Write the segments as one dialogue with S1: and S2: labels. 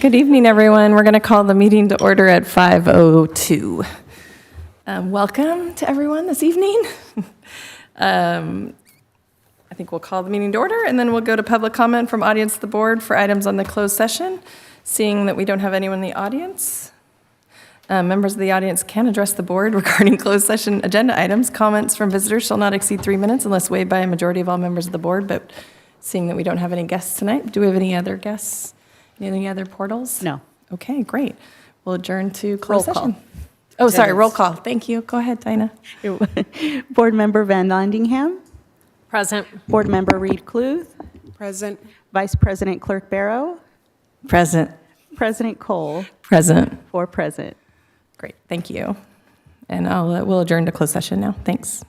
S1: Good evening, everyone. We're going to call the meeting to order at 5:02. Welcome to everyone this evening. I think we'll call the meeting to order, and then we'll go to public comment from audience to the board for items on the closed session. Seeing that we don't have anyone in the audience, members of the audience can address the board regarding closed session agenda items. Comments from visitors shall not exceed 3 minutes unless waived by a majority of all members of the board. But seeing that we don't have any guests tonight, do we have any other guests? Any other portals?
S2: No.
S1: Okay, great. We'll adjourn to closed
S2: Roll call.
S1: session. Oh, sorry, roll call. Thank you. Go ahead, Dinah.
S2: Board Member Van Landingham.
S3: Present.
S2: Board Member Reed Kluth.
S4: Present.
S2: Vice President Clerk Barrow.
S1: Present.
S2: President Cole.
S1: Present.
S2: 4 present.
S1: Great, thank you. And we'll adjourn to closed session now. Thanks.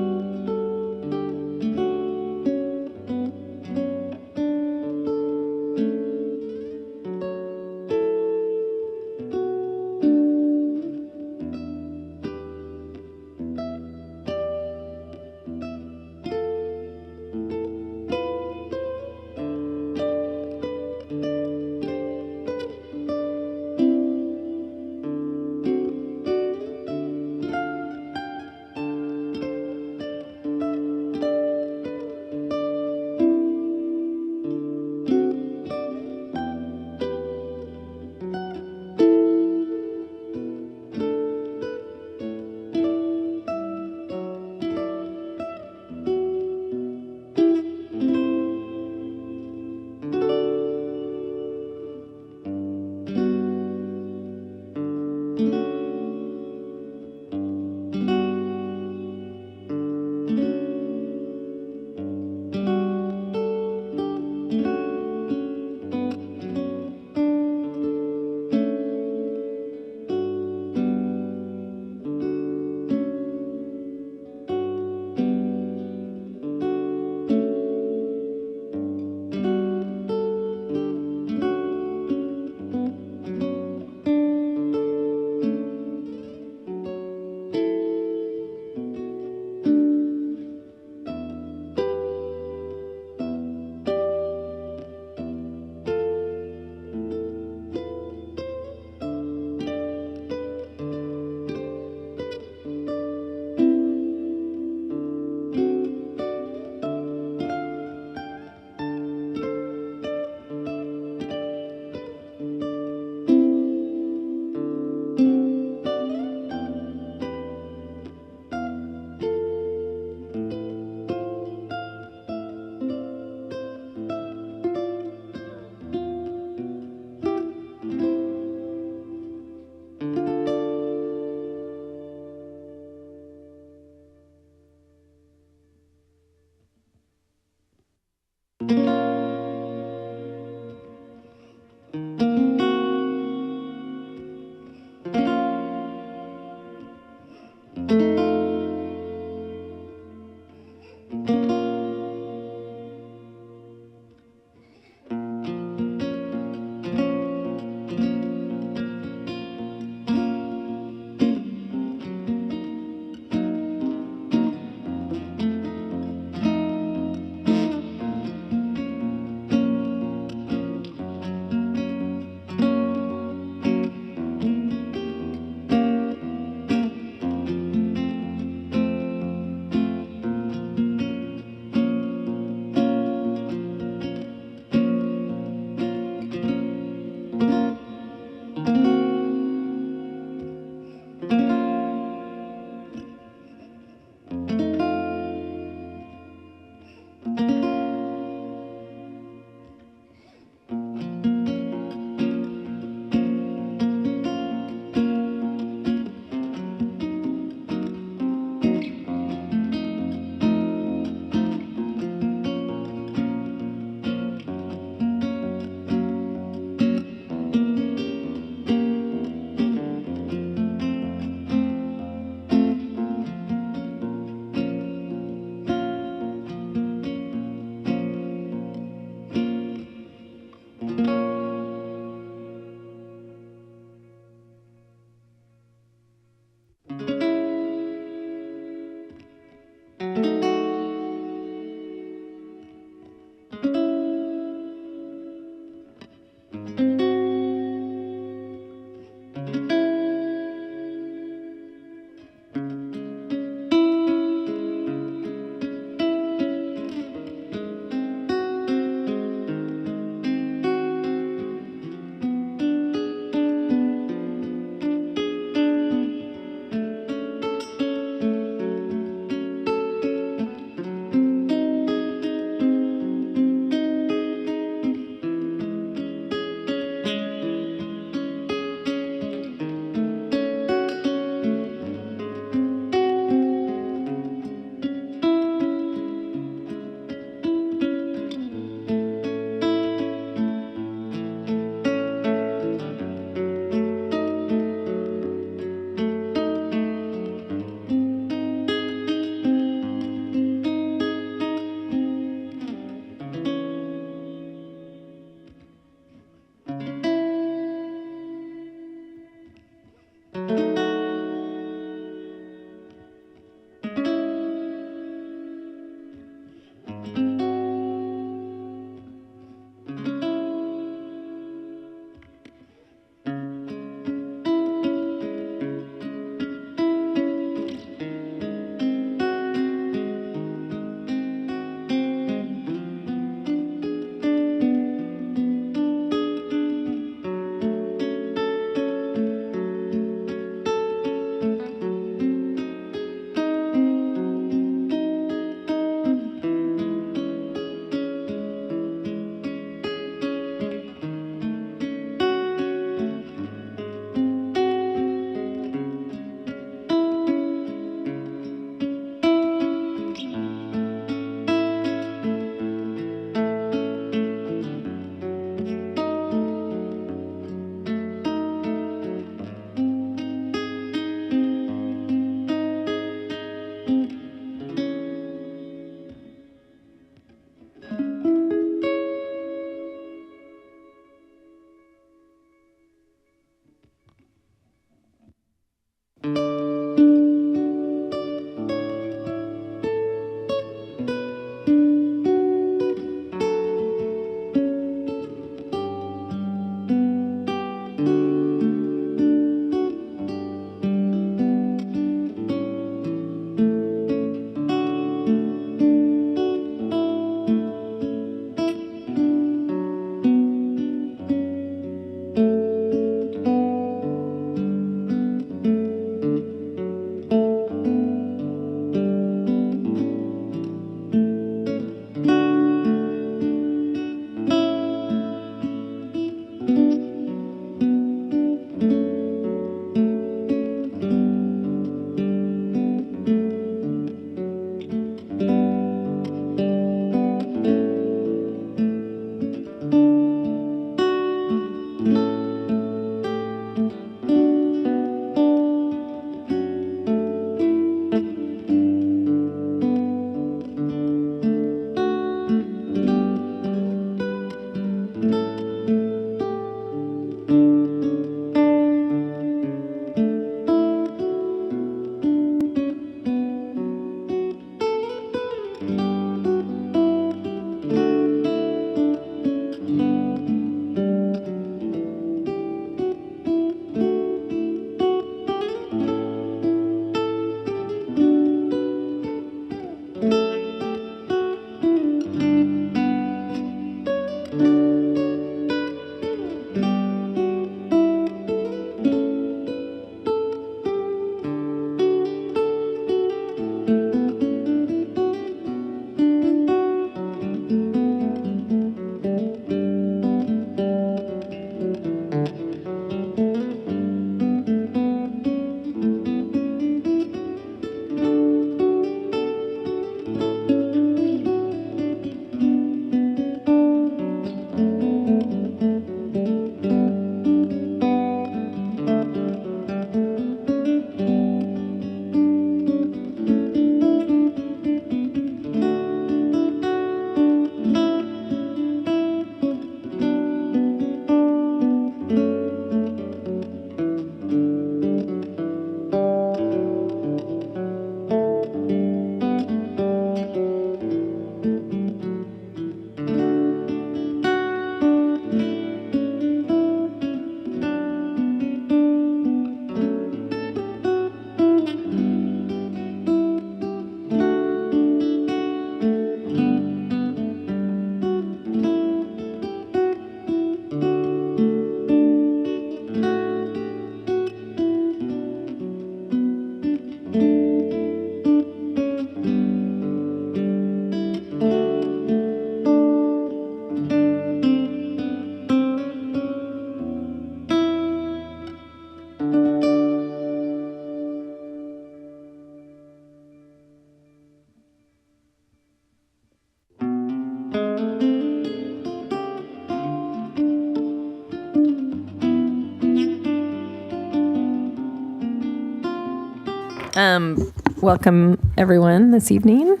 S1: Welcome, everyone, this evening.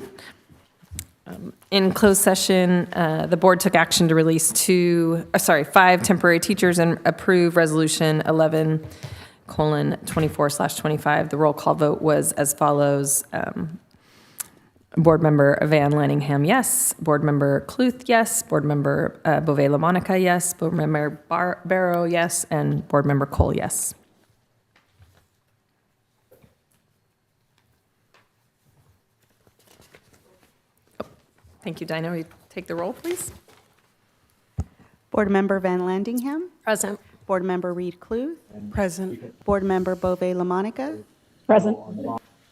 S1: In closed session, the board took action to release 5 temporary teachers and approve Resolution 11:24/25. The roll call vote was as follows. Board Member Van Lanningham, yes. Board Member Cluth, yes. Board Member Beauvais-LaMonica, yes. Board Member Barrow, yes. And Board Member Cole, yes. Thank you, Dinah. Will you take the roll, please?
S2: Board Member Van Landingham.
S3: Present.
S2: Board Member Reed Cluth.
S3: Present.
S2: Board Member Beauvais-LaMonica.
S3: Present.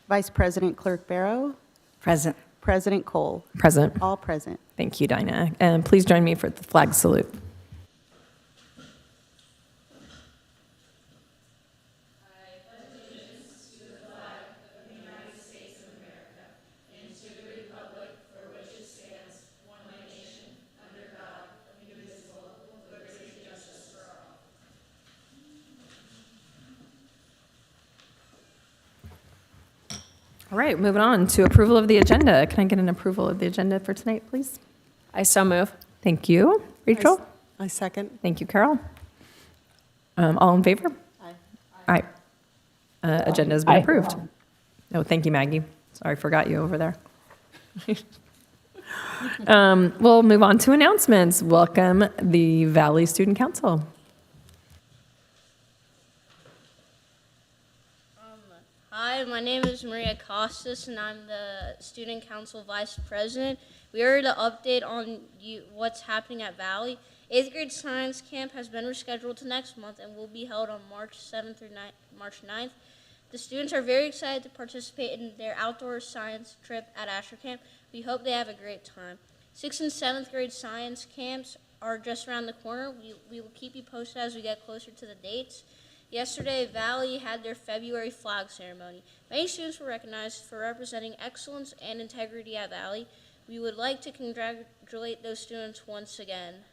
S2: Vice President Clerk Barrow.
S3: Present.
S2: President Cole.
S1: Present.
S2: All present.
S1: Thank you, Dinah. And please join me for the flag salute. All right, moving on to approval of the agenda. Can I get an approval of the agenda for tonight, please?
S3: I so move.
S1: Thank you. Rachel?
S3: I second.
S1: Thank you, Carol. All in favor? Aye. Agenda has been approved. Oh, thank you, Maggie. Sorry, forgot you over there. We'll move on to announcements. Welcome the Valley Student Council.
S4: Hi, my name is Maria Costas, and I'm the Student Council Vice President. We are to update on what's happening at Valley. 8th grade science camp has been rescheduled to next month and will be held on March 7th through March 9th. The students are very excited to participate in their outdoor science trip at Asher Camp. We hope they have a great time. 6th and 7th grade science camps are just around the corner. We will keep you posted as we get closer to the dates. Yesterday, Valley had their February flag ceremony. Many students were recognized for representing excellence and integrity at Valley. We would like to congratulate those students once again.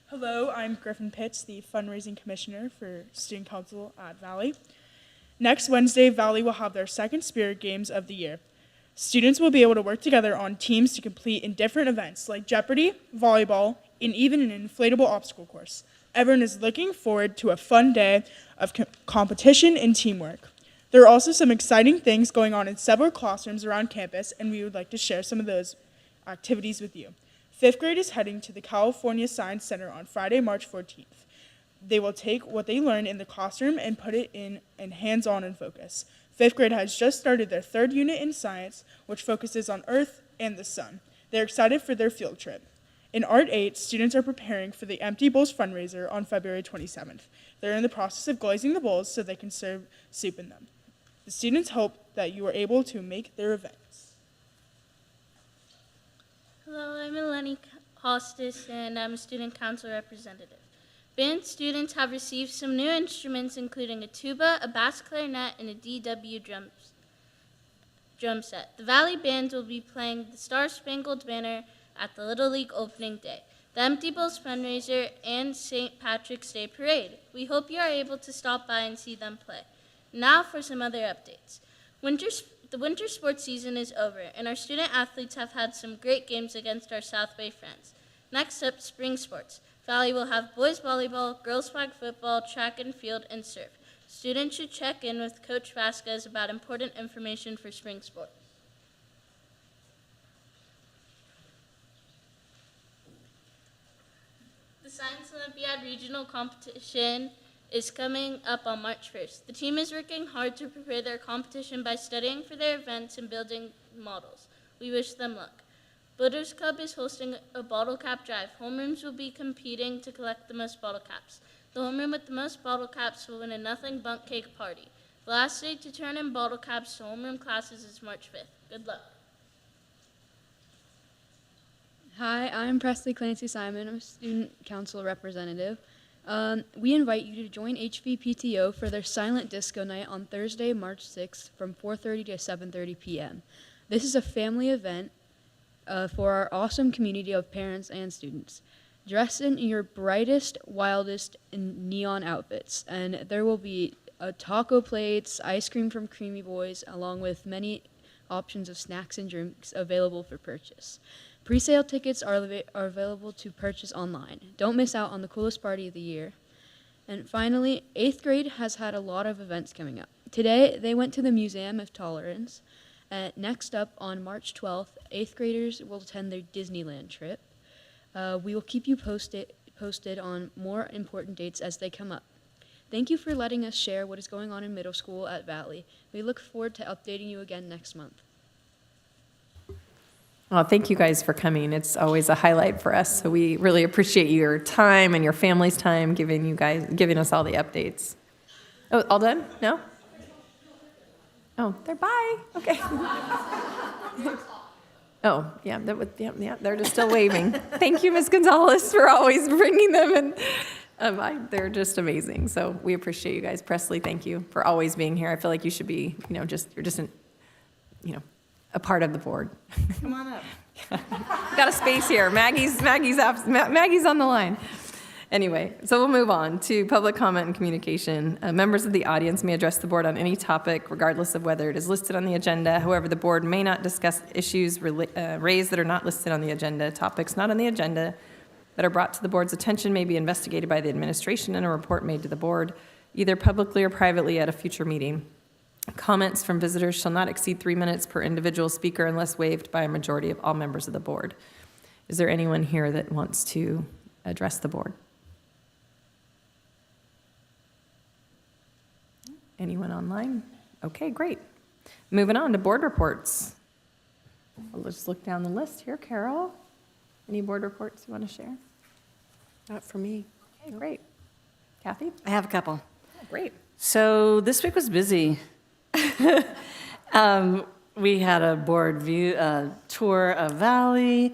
S5: Hello, I'm Griffin Pitts, the fundraising commissioner for Student Council at Valley. Next Wednesday, Valley will have their second Spirit Games of the year. Students will be able to work together on teams to compete in different events like Jeopardy, volleyball, and even an inflatable obstacle course. Everyone is looking forward to a fun day of competition and teamwork. There are also some exciting things going on in several classrooms around campus, and we would like to share some of those activities with you. 5th grade is heading to the California Science Center on Friday, March 14th. They will take what they learned in the classroom and put it in hands-on and focus. 5th grade has just started their 3rd unit in science, which focuses on Earth and the sun. They're excited for their field trip. In Art 8, students are preparing for the Empty Bowls fundraiser on February 27th. They're in the process of glazing the bowls so they can serve soup in them. The students hope that you are able to make their events.
S4: Hello, I'm Eleni Hostis, and I'm a student council representative. Band students have received some new instruments, including a tuba, a bass clarinet, and a DW drum set. The Valley Band will be playing the Star Spangled Banner at the Little League opening day, the Empty Bowls fundraiser, and St. Patrick's Day parade. We hope you are able to stop by and see them play. Now for some other updates. The winter sports season is over, and our student athletes have had some great games against our South Bay friends. Next up, spring sports. Valley will have boys volleyball, girls flag football, track and field, and surf. Students should check in with Coach Vasquez about important information for spring sports. The Science Olympiad regional competition is coming up on March 1st. The team is working hard to prepare their competition by studying for their events and building models. We wish them luck. Builders Club is hosting a bottle cap drive. Homerooms will be competing to collect the most bottle caps. The homeroom with the most bottle caps will win a nothing bunk cake party. The last day to turn in bottle caps to homeroom classes is March 5th. Good luck.
S6: Hi, I'm Presley Clancy Simon. I'm a student council representative. We invite you to join HVPTO for their silent disco night on Thursday, March 6th from 4:30 to 7:30 p.m. This is a family event for our awesome community of parents and students. Dress in your brightest, wildest, and neon outfits, and there will be taco plates, ice cream from Creamy Boys, along with many options of snacks and drinks available for purchase. Pre-sale tickets are available to purchase online. Don't miss out on the coolest party of the year. And finally, 8th grade has had a lot of events coming up. Today, they went to the Museum of Tolerance. Next up, on March 12th, 8th graders will attend their Disneyland trip. We will keep you posted on more important dates as they come up. Thank you for letting us share what is going on in middle school at Valley. We look forward to updating you again next month.
S1: Well, thank you guys for coming. It's always a highlight for us. So we really appreciate your time and your family's time giving us all the updates. Oh, all done? No? Oh, they're bye. Okay. Oh, yeah, they're just still waving. Thank you, Ms. Gonzalez, for always bringing them, and they're just amazing. So we appreciate you guys. Presley, thank you for always being here. I feel like you should be, you're just a part of the board.
S3: Come on up.
S1: Got a space here. Maggie's on the line. Anyway, so we'll move on to public comment and communication. Members of the audience may address the board on any topic, regardless of whether it is listed on the agenda. However, the board may not discuss issues raised that are not listed on the agenda. Topics not on the agenda that are brought to the board's attention may be investigated by the administration and a report made to the board, either publicly or privately at a future meeting. Comments from visitors shall not exceed 3 minutes per individual speaker unless waived by a majority of all members of the board. Is there anyone here that wants to address the board? Anyone online? Okay, great. Moving on to board reports. Let's just look down the list here. Carol, any board reports you want to share?
S3: Not for me.
S1: Okay, great. Kathy?
S3: I have a couple.
S1: Oh, great.
S3: So this week was busy. We had a board tour of Valley,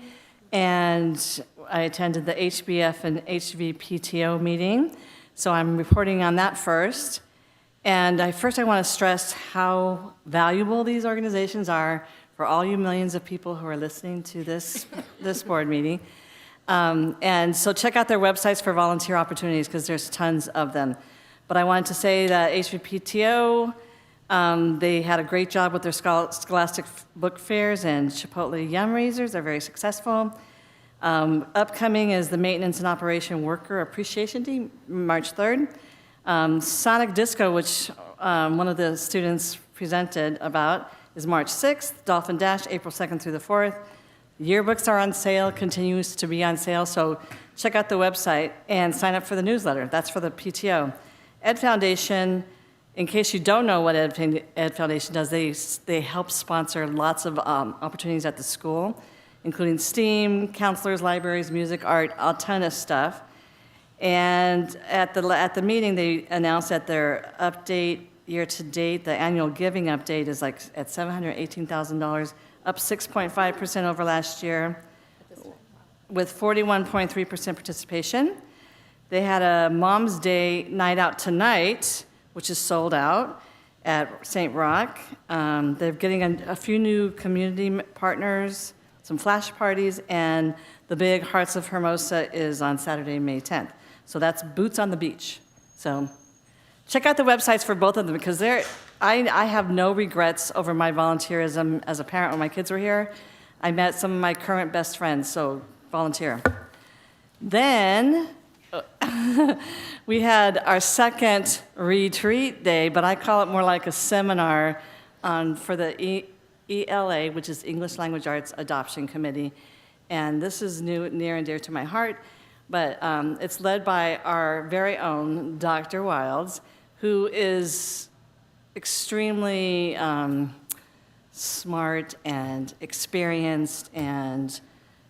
S3: and I attended the HBF and HVPTO meeting. So I'm reporting on that first. And I want to stress how valuable these organizations are for all you millions of people who are listening to this board meeting. And so check out their websites for volunteer opportunities because there's tons of them. But I wanted to say that HVPTO, they had a great job with their scholastic book fairs and Chipotle Yum Raisers. They're very successful. Upcoming is the Maintenance and Operation Worker Appreciation Day, March 3rd. Sonic Disco, which one of the students presented about, is March 6th. Dolphin Dash, April 2nd through the 4th. Yearbooks are on sale, continues to be on sale, so check out the website and sign up for the newsletter. That's for the PTO. Ed Foundation, in case you don't know what Ed Foundation does, they help sponsor lots of opportunities at the school, including STEAM, counselors, libraries, music, art, a ton of stuff. And at the meeting, they announced that their update year-to-date, the annual giving update is like at $718,000, up 6.5% over last year, with 41.3% participation. They had a Mom's Day night out tonight, which is sold out at St. Roch. They're getting a few new community partners, some flash parties, and the big Hearts of Hermosa is on Saturday, May 10th. So that's boots on the beach. So check out the websites for both of them because I have no regrets over my volunteerism as a parent when my kids were here. I met some of my current best friends, so volunteer. Then we had our second retreat day, but I call it more like a seminar for the ELA, which is English Language Arts Adoption Committee. And this is near and dear to my heart. But it's led by our very own Dr. Wilds, who is extremely smart and experienced, and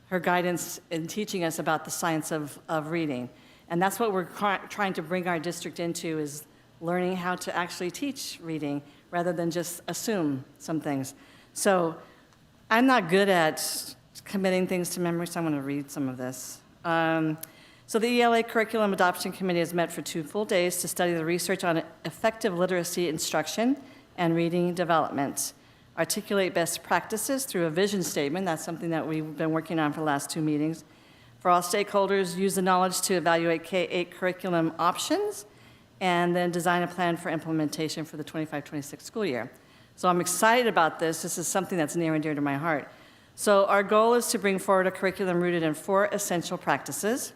S3: her guidance in teaching us about the science of reading. And that's what we're trying to bring our district into, is learning how to actually teach reading rather than just assume some things. So I'm not good at committing things to memory, so I'm going to read some of this. So the ELA Curriculum Adoption Committee has met for 2 full days to study the research on effective literacy instruction and reading development, articulate best practices through a vision statement. That's something that we've been working on for the last 2 meetings. For all stakeholders, use the knowledge to evaluate K-8 curriculum options and then design a plan for implementation for the 25-26 school year. So I'm excited about this. This is something that's near and dear to my heart. So our goal is to bring forward a curriculum rooted in 4 essential practices: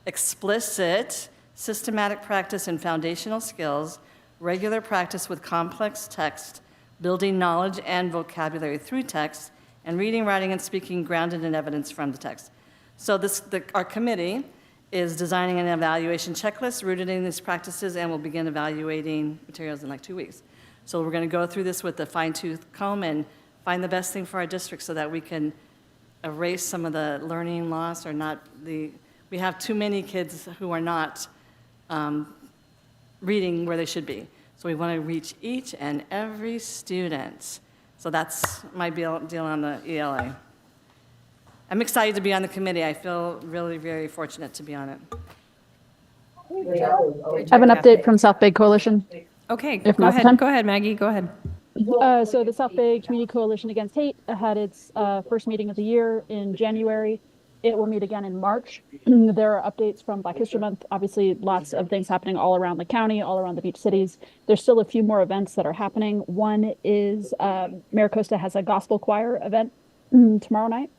S3: explicit, systematic practice in foundational skills, regular practice with complex text, building knowledge and vocabulary through text, and reading, writing, and speaking grounded in evidence from the text. So our committee is designing an evaluation checklist rooted in these practices, and we'll begin evaluating materials in like 2 weeks. So we're going to go through this with a fine-tooth comb and find the best thing for our district so that we can erase some of the learning loss or we have too many kids who are not reading where they should be. So we want to reach each and every student. So that's my deal on the ELA. I'm excited to be on the committee. I feel really very fortunate to be on it.
S7: I have an update from South Bay Coalition.
S1: Okay,
S7: If
S1: go
S7: now's the
S1: ahead.
S7: time.
S1: Go ahead, Maggie. Go ahead.
S7: So the South Bay Community Coalition Against Hate had its first meeting of the year in January. It will meet again in March. There are updates from Black History Month. Obviously, lots of things happening all around the county, all around the beach cities. There's still a few more events that are happening. One is Maricosta has a gospel choir event tomorrow night.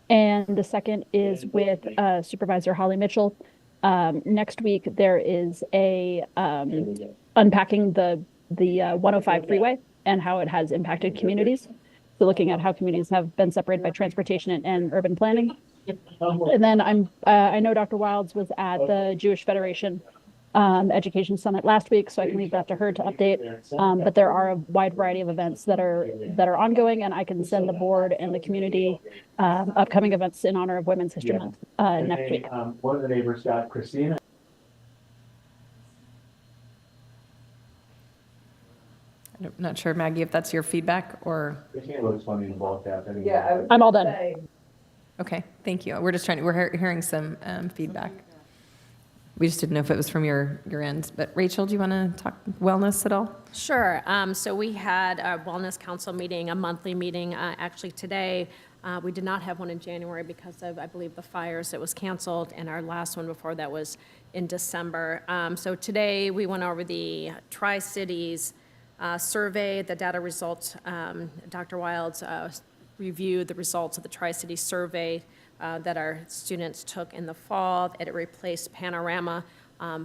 S7: And the second is with Supervisor Holly Mitchell. Next week, there is a unpacking the 105 freeway and how it has impacted communities. So looking at how communities have been separated by transportation and urban planning. And then I know Dr. Wilds was at the Jewish Federation Education Summit last week, so I can leave that to her to update. But there are a wide variety of events that are ongoing, and I can send the board and the community upcoming events in honor of Women's History Month next week.
S8: One of the neighbors got Christina.
S1: I'm not sure, Maggie, if that's your feedback or...
S8: Christina looks funny in the ball cap. Anyway.
S9: Yeah,
S7: I'm all done.
S1: Okay, thank you. We're hearing some feedback. We just didn't know if it was from your end. But Rachel, do you want to talk wellness at all?
S9: sure. So we had a Wellness Council meeting, a monthly meeting, actually today. We did not have one in January because of, I believe, the fires. It was canceled, and our last one before that was in December. So today, we went over the Tri-Cities survey, the data results. Dr. Wilds reviewed the results of the Tri-Cities survey that our students took in the fall. It replaced Panorama,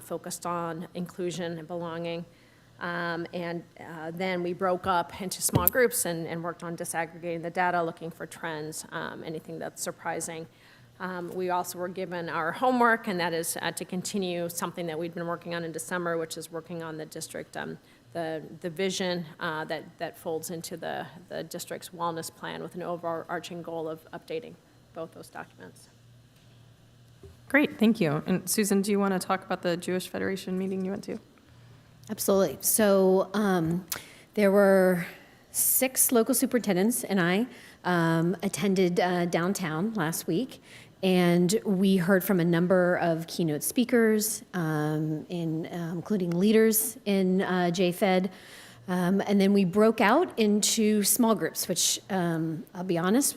S9: focused on inclusion and belonging. Then we broke up into small groups and worked on disaggregating the data, looking for trends, anything that's surprising. We also were given our homework, and that is to continue something that we'd been working on in December, which is working on the district, the vision that folds into the district's wellness plan with an overarching goal of updating both those documents.
S1: Great, thank you. And Susan, do you want to talk about the Jewish Federation meeting you went to?
S10: Absolutely. So there were 6 local superintendents and I attended downtown last week, and we heard from a number of keynote speakers, including leaders in JFED. And then we broke out into small groups, which I'll be honest,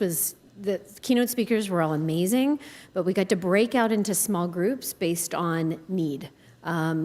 S10: the keynote speakers were all amazing, but we got to break out into small groups based on need.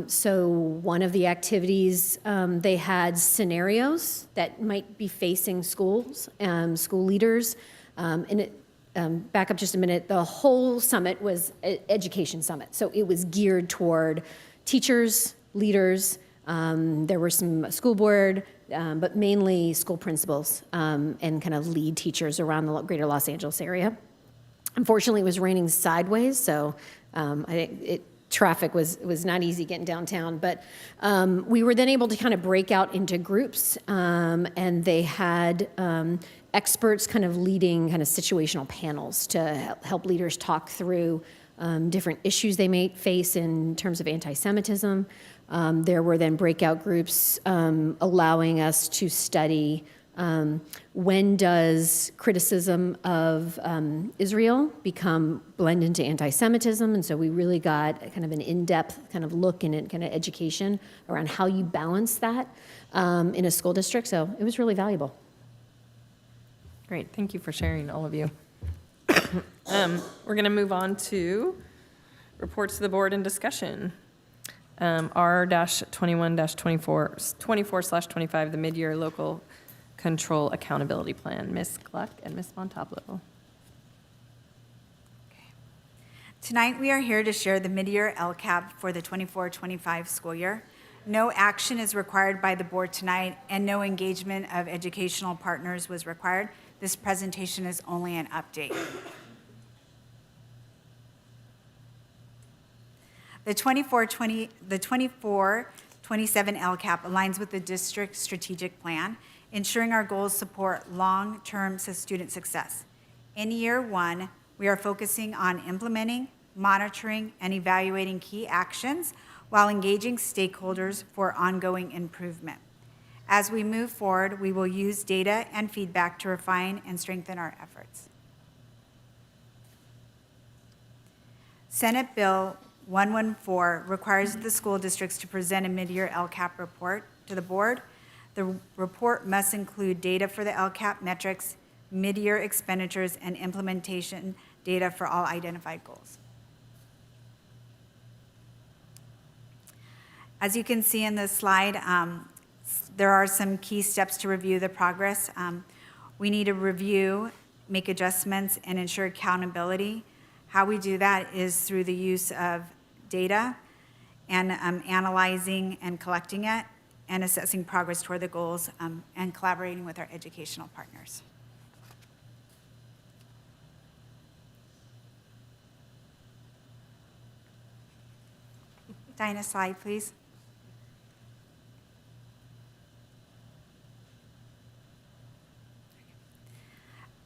S10: So one of the activities, they had scenarios that might be facing schools, school leaders. Back up just a minute, the whole summit was an education summit. So it was geared toward teachers, leaders. There were some school board, but mainly school principals and kind of lead teachers around the greater Los Angeles area. Unfortunately, it was raining sideways, so traffic was not easy getting downtown, but we were then able to kind of break out into groups, and they had experts kind of leading kind of situational panels to help leaders talk through different issues they may face in terms of anti-Semitism. There were then breakout groups allowing us to study when does criticism of Israel blend into anti-Semitism? And so we really got kind of an in-depth kind of look and kind of education around how you balance that in a school district. So it was really valuable.
S1: Great, thank you for sharing, all of you. We're going to move on to reports to the board and discussion. R-21-24/25, the mid-year local control accountability plan. Ms. Gluck and Ms. Montalvo.
S11: Tonight, we are here to share the mid-year LCAP for the 24-25 school year. No action is required by the board tonight, and no engagement of educational partners was required. This presentation is only an update. The 24-27 LCAP aligns with the district's strategic plan, ensuring our goals support long-term student success. In year one, we are focusing on implementing, monitoring, and evaluating key actions while engaging stakeholders for ongoing improvement. As we move forward, we will use data and feedback to refine and strengthen our efforts. Senate Bill 114 requires the school districts to present a mid-year LCAP report to the board. The report must include data for the LCAP metrics, mid-year expenditures, and implementation data for all identified goals. As you can see in this slide, there are some key steps to review the progress. We need to review, make adjustments, and ensure accountability. How we do that is through the use of data and analyzing and collecting it and assessing progress toward the goals and collaborating with our educational partners. Dinah, slide, please.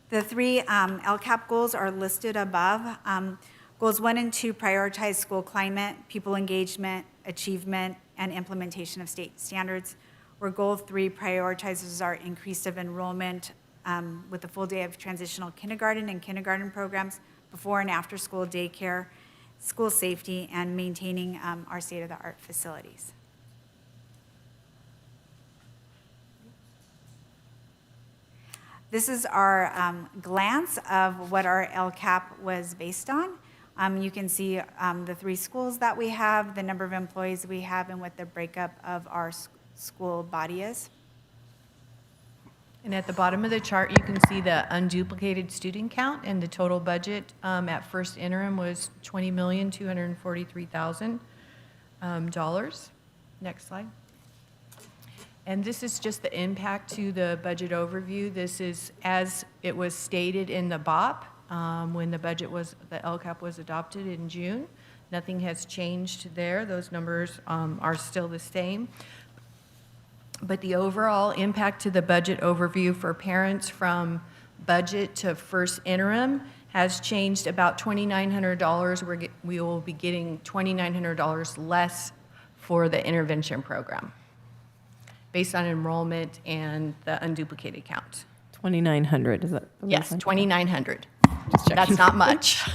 S11: The three LCAP goals are listed above. Goals 1 and 2 prioritize school climate, pupil engagement, achievement, and implementation of state standards, where goal 3 prioritizes our increase of enrollment with a full day of transitional kindergarten and kindergarten programs, before and after school daycare, school safety, and maintaining our state-of-the-art facilities. This is our glance of what our LCAP was based on. You can see the 3 schools that we have, the number of employees we have, and what the breakup of our school body is.
S12: And at the bottom of the chart, you can see the unduplicated student count, and the total budget at first interim was $20,243,000. Next slide. And this is just the impact to the budget overview. This is as it was stated in the BOP when the LCAP was adopted in June. Nothing has changed there. Those numbers are still the same. But the overall impact to the budget overview for parents from budget to first interim has changed about $2,900. We will be getting $2,900 less for the intervention program, based on enrollment and the unduplicated count.
S1: 2,900, is that?
S12: Yes, 2,900. That's not much.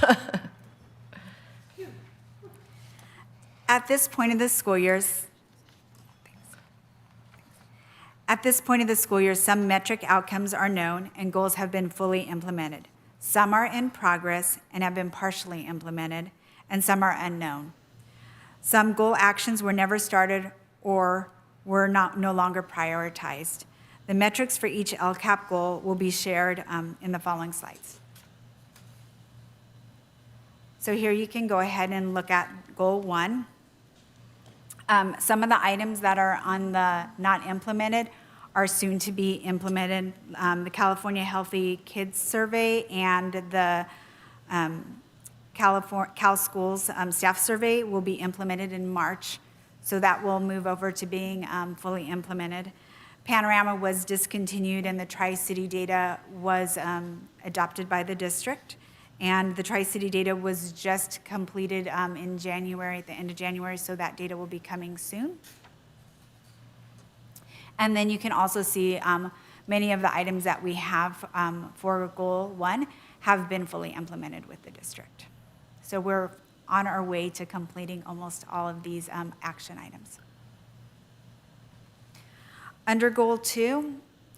S11: At this point of the school year, some metric outcomes are known and goals have been fully implemented. Some are in progress and have been partially implemented, and some are unknown. Some goal actions were never started or were no longer prioritized. The metrics for each LCAP goal will be shared in the following slides. So here you can go ahead and look at goal 1. Some of the items that are on the not implemented are soon to be implemented. The California Healthy Kids Survey and the Cal Schools Staff Survey will be implemented in March. So that will move over to being fully implemented. Panorama was discontinued and the Tri-City data was adopted by the district. And the Tri-City data was just completed in January, at the end of January, so that data will be coming soon. And then you can also see many of the items that we have for goal 1 have been fully implemented with the district. So we're on our way to completing almost all of these action items. Under goal 2,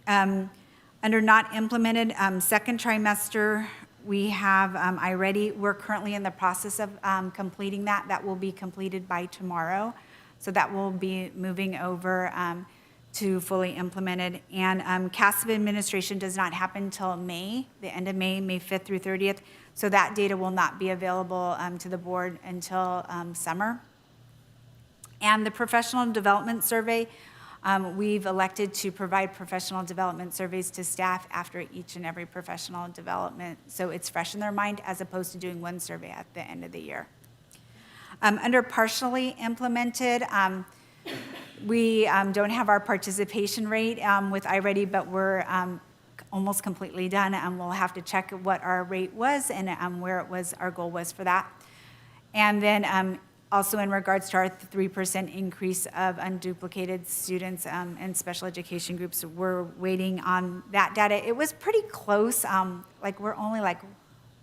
S11: under not implemented, second trimester, we have we're currently in the process of completing that. That will be completed by tomorrow. So that will be moving over to fully implemented. And CASB administration does not happen until May, the end of May, May 5th through 30th. So that data will not be available to the board until summer. And the professional development survey, we've elected to provide professional development surveys to staff after each and every professional development. So it's fresh in their mind as opposed to doing one survey at the end of the year. Under partially implemented, we don't have our participation rate with iReady, but we're almost completely done, and we'll have to check what our rate was and where it was, our goal was for that. And then also in regards to our 3% increase of unduplicated students and special education groups, we're waiting on that data. It was pretty close, like we're only like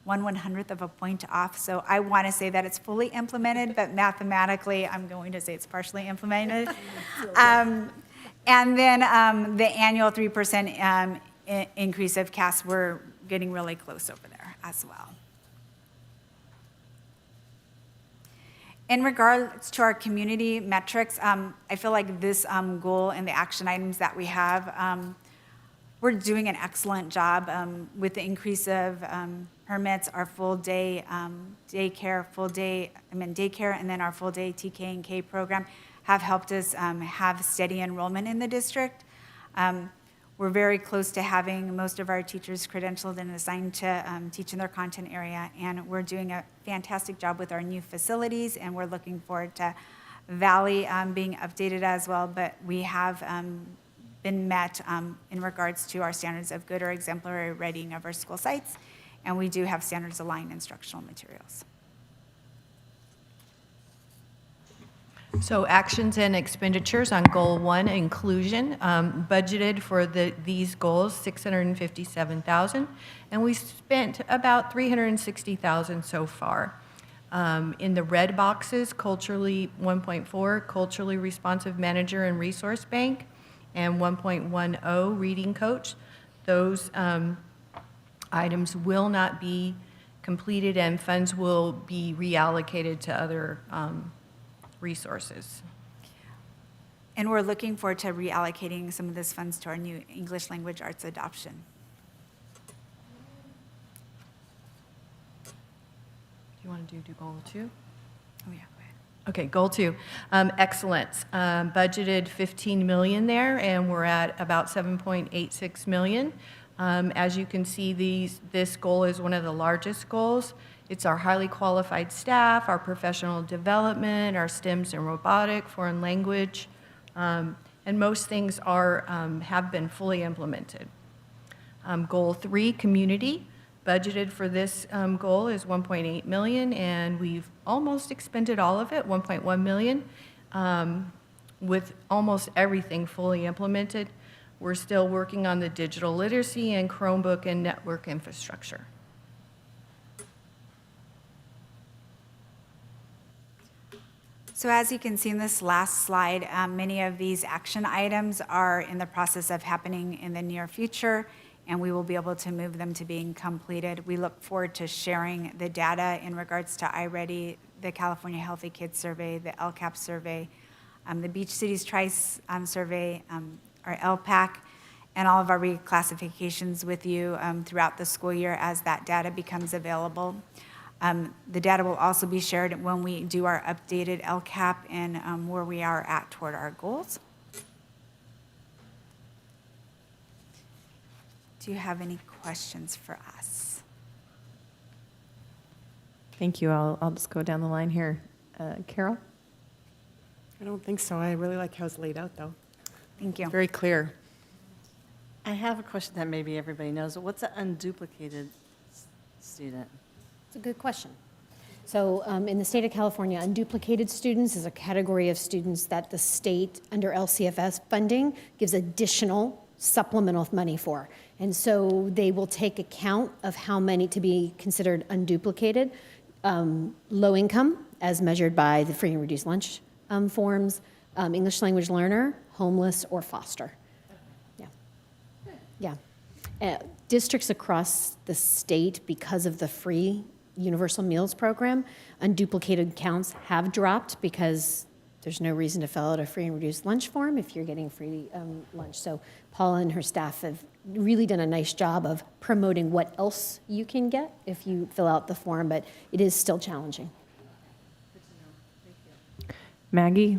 S11: 1/100th of a point off. So I want to say that it's fully implemented, but mathematically, I'm going to say it's partially implemented. And then the annual 3% increase of CAS, we're getting really close over there as well. In regards to our community metrics, I feel like this goal and the action items that we have, we're doing an excellent job with the increase of permits, our full day daycare, daycare, and then our full day TK and K program have helped us have steady enrollment in the district. We're very close to having most of our teachers credentialed and assigned to teach in their content area, and we're doing a fantastic job with our new facilities, and we're looking forward to Valley being updated as well, but we have been met in regards to our standards of good or exemplary rating of our school sites, and we do have standards aligned instructional materials.
S12: So actions and expenditures on Goal 1, inclusion, budgeted for these goals, $657,000, and we spent about $360,000 so far. In the red boxes, culturally 1.4, culturally responsive manager and resource bank, and 1.10, reading coach. Those items will not be completed, and funds will be reallocated to other resources.
S11: And we're looking forward to reallocating some of this funds to our new English language arts adoption.
S12: Do you want to do Goal 2?
S11: Oh, yeah, go ahead.
S12: Okay, Goal 2, excellence. Budgeted $15 million there, and we're at about $7.86 million. As you can see, this goal is one of the largest goals. It's our highly qualified staff, our professional development, our STEMs and robotic, foreign language, and most things have been fully implemented. Goal 3, community. Budgeted for this goal is $1.8 million, and we've almost expended all of it, $1.1 million, with almost everything fully implemented. We're still working on the digital literacy and Chromebook and network infrastructure.
S11: So as you can see in this last slide, many of these action items are in the process of happening in the near future, and we will be able to move them to being completed. We look forward to sharing the data in regards to iReady, the California Healthy Kids Survey, the LCAP survey, the Beach Cities TRICE survey, our LPAC, and all of our reclassifications with you throughout the school year as that data becomes available. The data will also be shared when we do our updated LCAP and where we are at toward our goals. Do you have any questions for us?
S1: Thank you. I'll just go down the line here. Carol?
S13: I don't think so. I really like how it's laid out, though.
S11: Thank you.
S13: Very clear.
S3: I have a question that maybe everybody knows. What's an unduplicated student?
S10: It's a good question. So in the state of California, unduplicated students is a category of students that the state, under LCFS funding, gives additional supplemental money for. And so they will take account of how many to be considered unduplicated, low income, as measured by the free and reduced lunch forms, English language learner, homeless, or foster. Yeah. Districts across the state, because of the free universal meals program, unduplicated counts have dropped because there's no reason to fill out a free and reduced lunch form if you're getting free lunch. So Paula and her staff have really done a nice job of promoting what else you can get if you fill out the form, but it is still challenging.
S1: Maggie?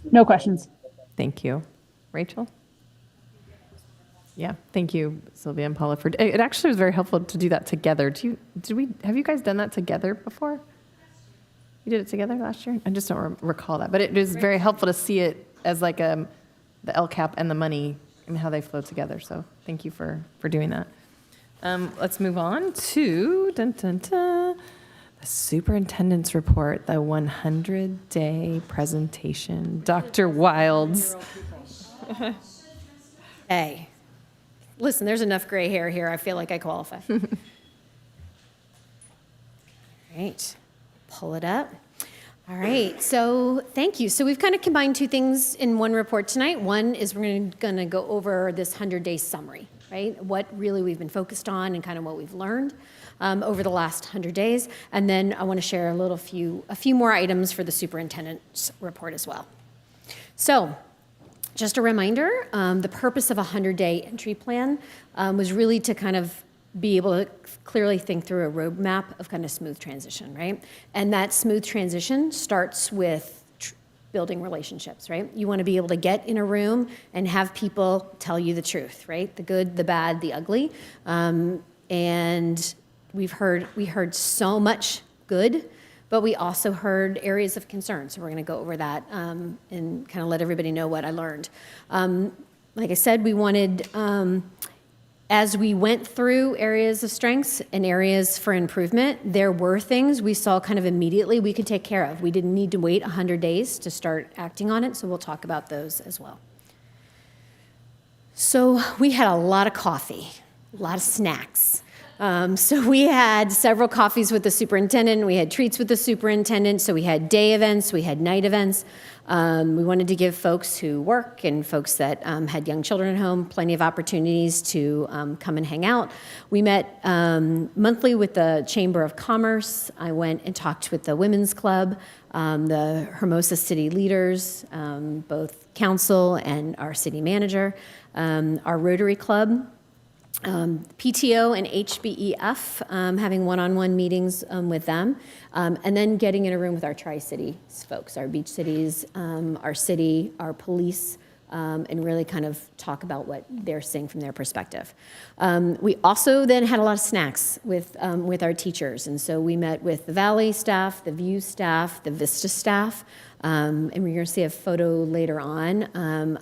S7: No questions.
S1: Thank you. Rachel? Yeah, thank you, Sylvia and Paula, for, it actually was very helpful to do that together. Have you guys done that together before? You did it together last year? I just don't recall that, but it was very helpful to see it as like the LCAP and the money and how they flow together, so thank you for doing that. Let's move on to, the superintendent's report, the 100-day presentation. Dr. Wilds.
S10: Hey, listen, there's enough gray hair here. I feel like I qualify. Right, pull it up. All right, so thank you. So we've kind of combined two things in one report tonight. One is we're going to go over this 100-day summary, right? What really we've been focused on and kind of what we've learned over the last 100 days. And then I want to share a few more items for the superintendent's report as well. So just a reminder, the purpose of a 100-day entry plan was really to kind of be able to clearly think through a roadmap of kind of smooth transition, right? And that smooth transition starts with building relationships, right? You want to be able to get in a room and have people tell you the truth, right? The good, the bad, the ugly. And we heard so much good, but we also heard areas of concern. So we're going to go over that and kind of let everybody know what I learned. Like I said, we wanted, as we went through areas of strengths and areas for improvement, there were things we saw kind of immediately we could take care of. We didn't need to wait 100 days to start acting on it, so we'll talk about those as well. So we had a lot of coffee, a lot of snacks. So we had several coffees with the superintendent, we had treats with the superintendent, so we had day events, we had night events. We wanted to give folks who work and folks that had young children at home plenty of opportunities to come and hang out. We met monthly with the Chamber of Commerce. I went and talked with the Women's Club, the Hermosa city leaders, both council and our city manager, our Rotary Club, PTO and HBEF, having one-on-one meetings with them, and then getting in a room with our Tri-City folks, our beach cities, our city, our police, and really kind of talk about what they're seeing from their perspective. We also then had a lot of snacks with our teachers, and so we met with the Valley staff, the View staff, the Vista staff, and we're going to see a photo later on.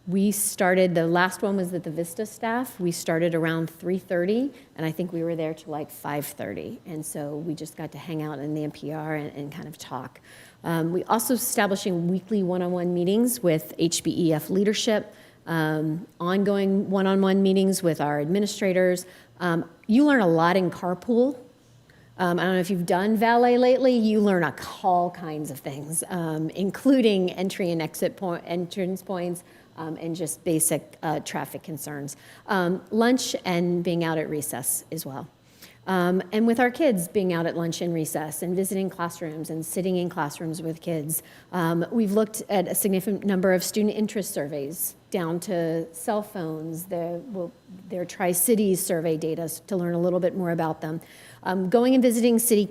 S10: We started, the last one was at the Vista staff. We started around 3:30, and I think we were there till like 5:30. And so we just got to hang out in the NPR and kind of talk. We also establishing weekly one-on-one meetings with HBEF leadership, ongoing one-on-one meetings with our administrators. You learn a lot in carpool. I don't know if you've done valet lately, you learn all kinds of things, including entry and exit entrance points, and just basic traffic concerns. Lunch and being out at recess as well. And with our kids being out at lunch and recess and visiting classrooms and sitting in classrooms with kids. We've looked at a significant number of student interest surveys down to cell phones, their Tri-Cities survey data to learn a little bit more about them. Going and visiting city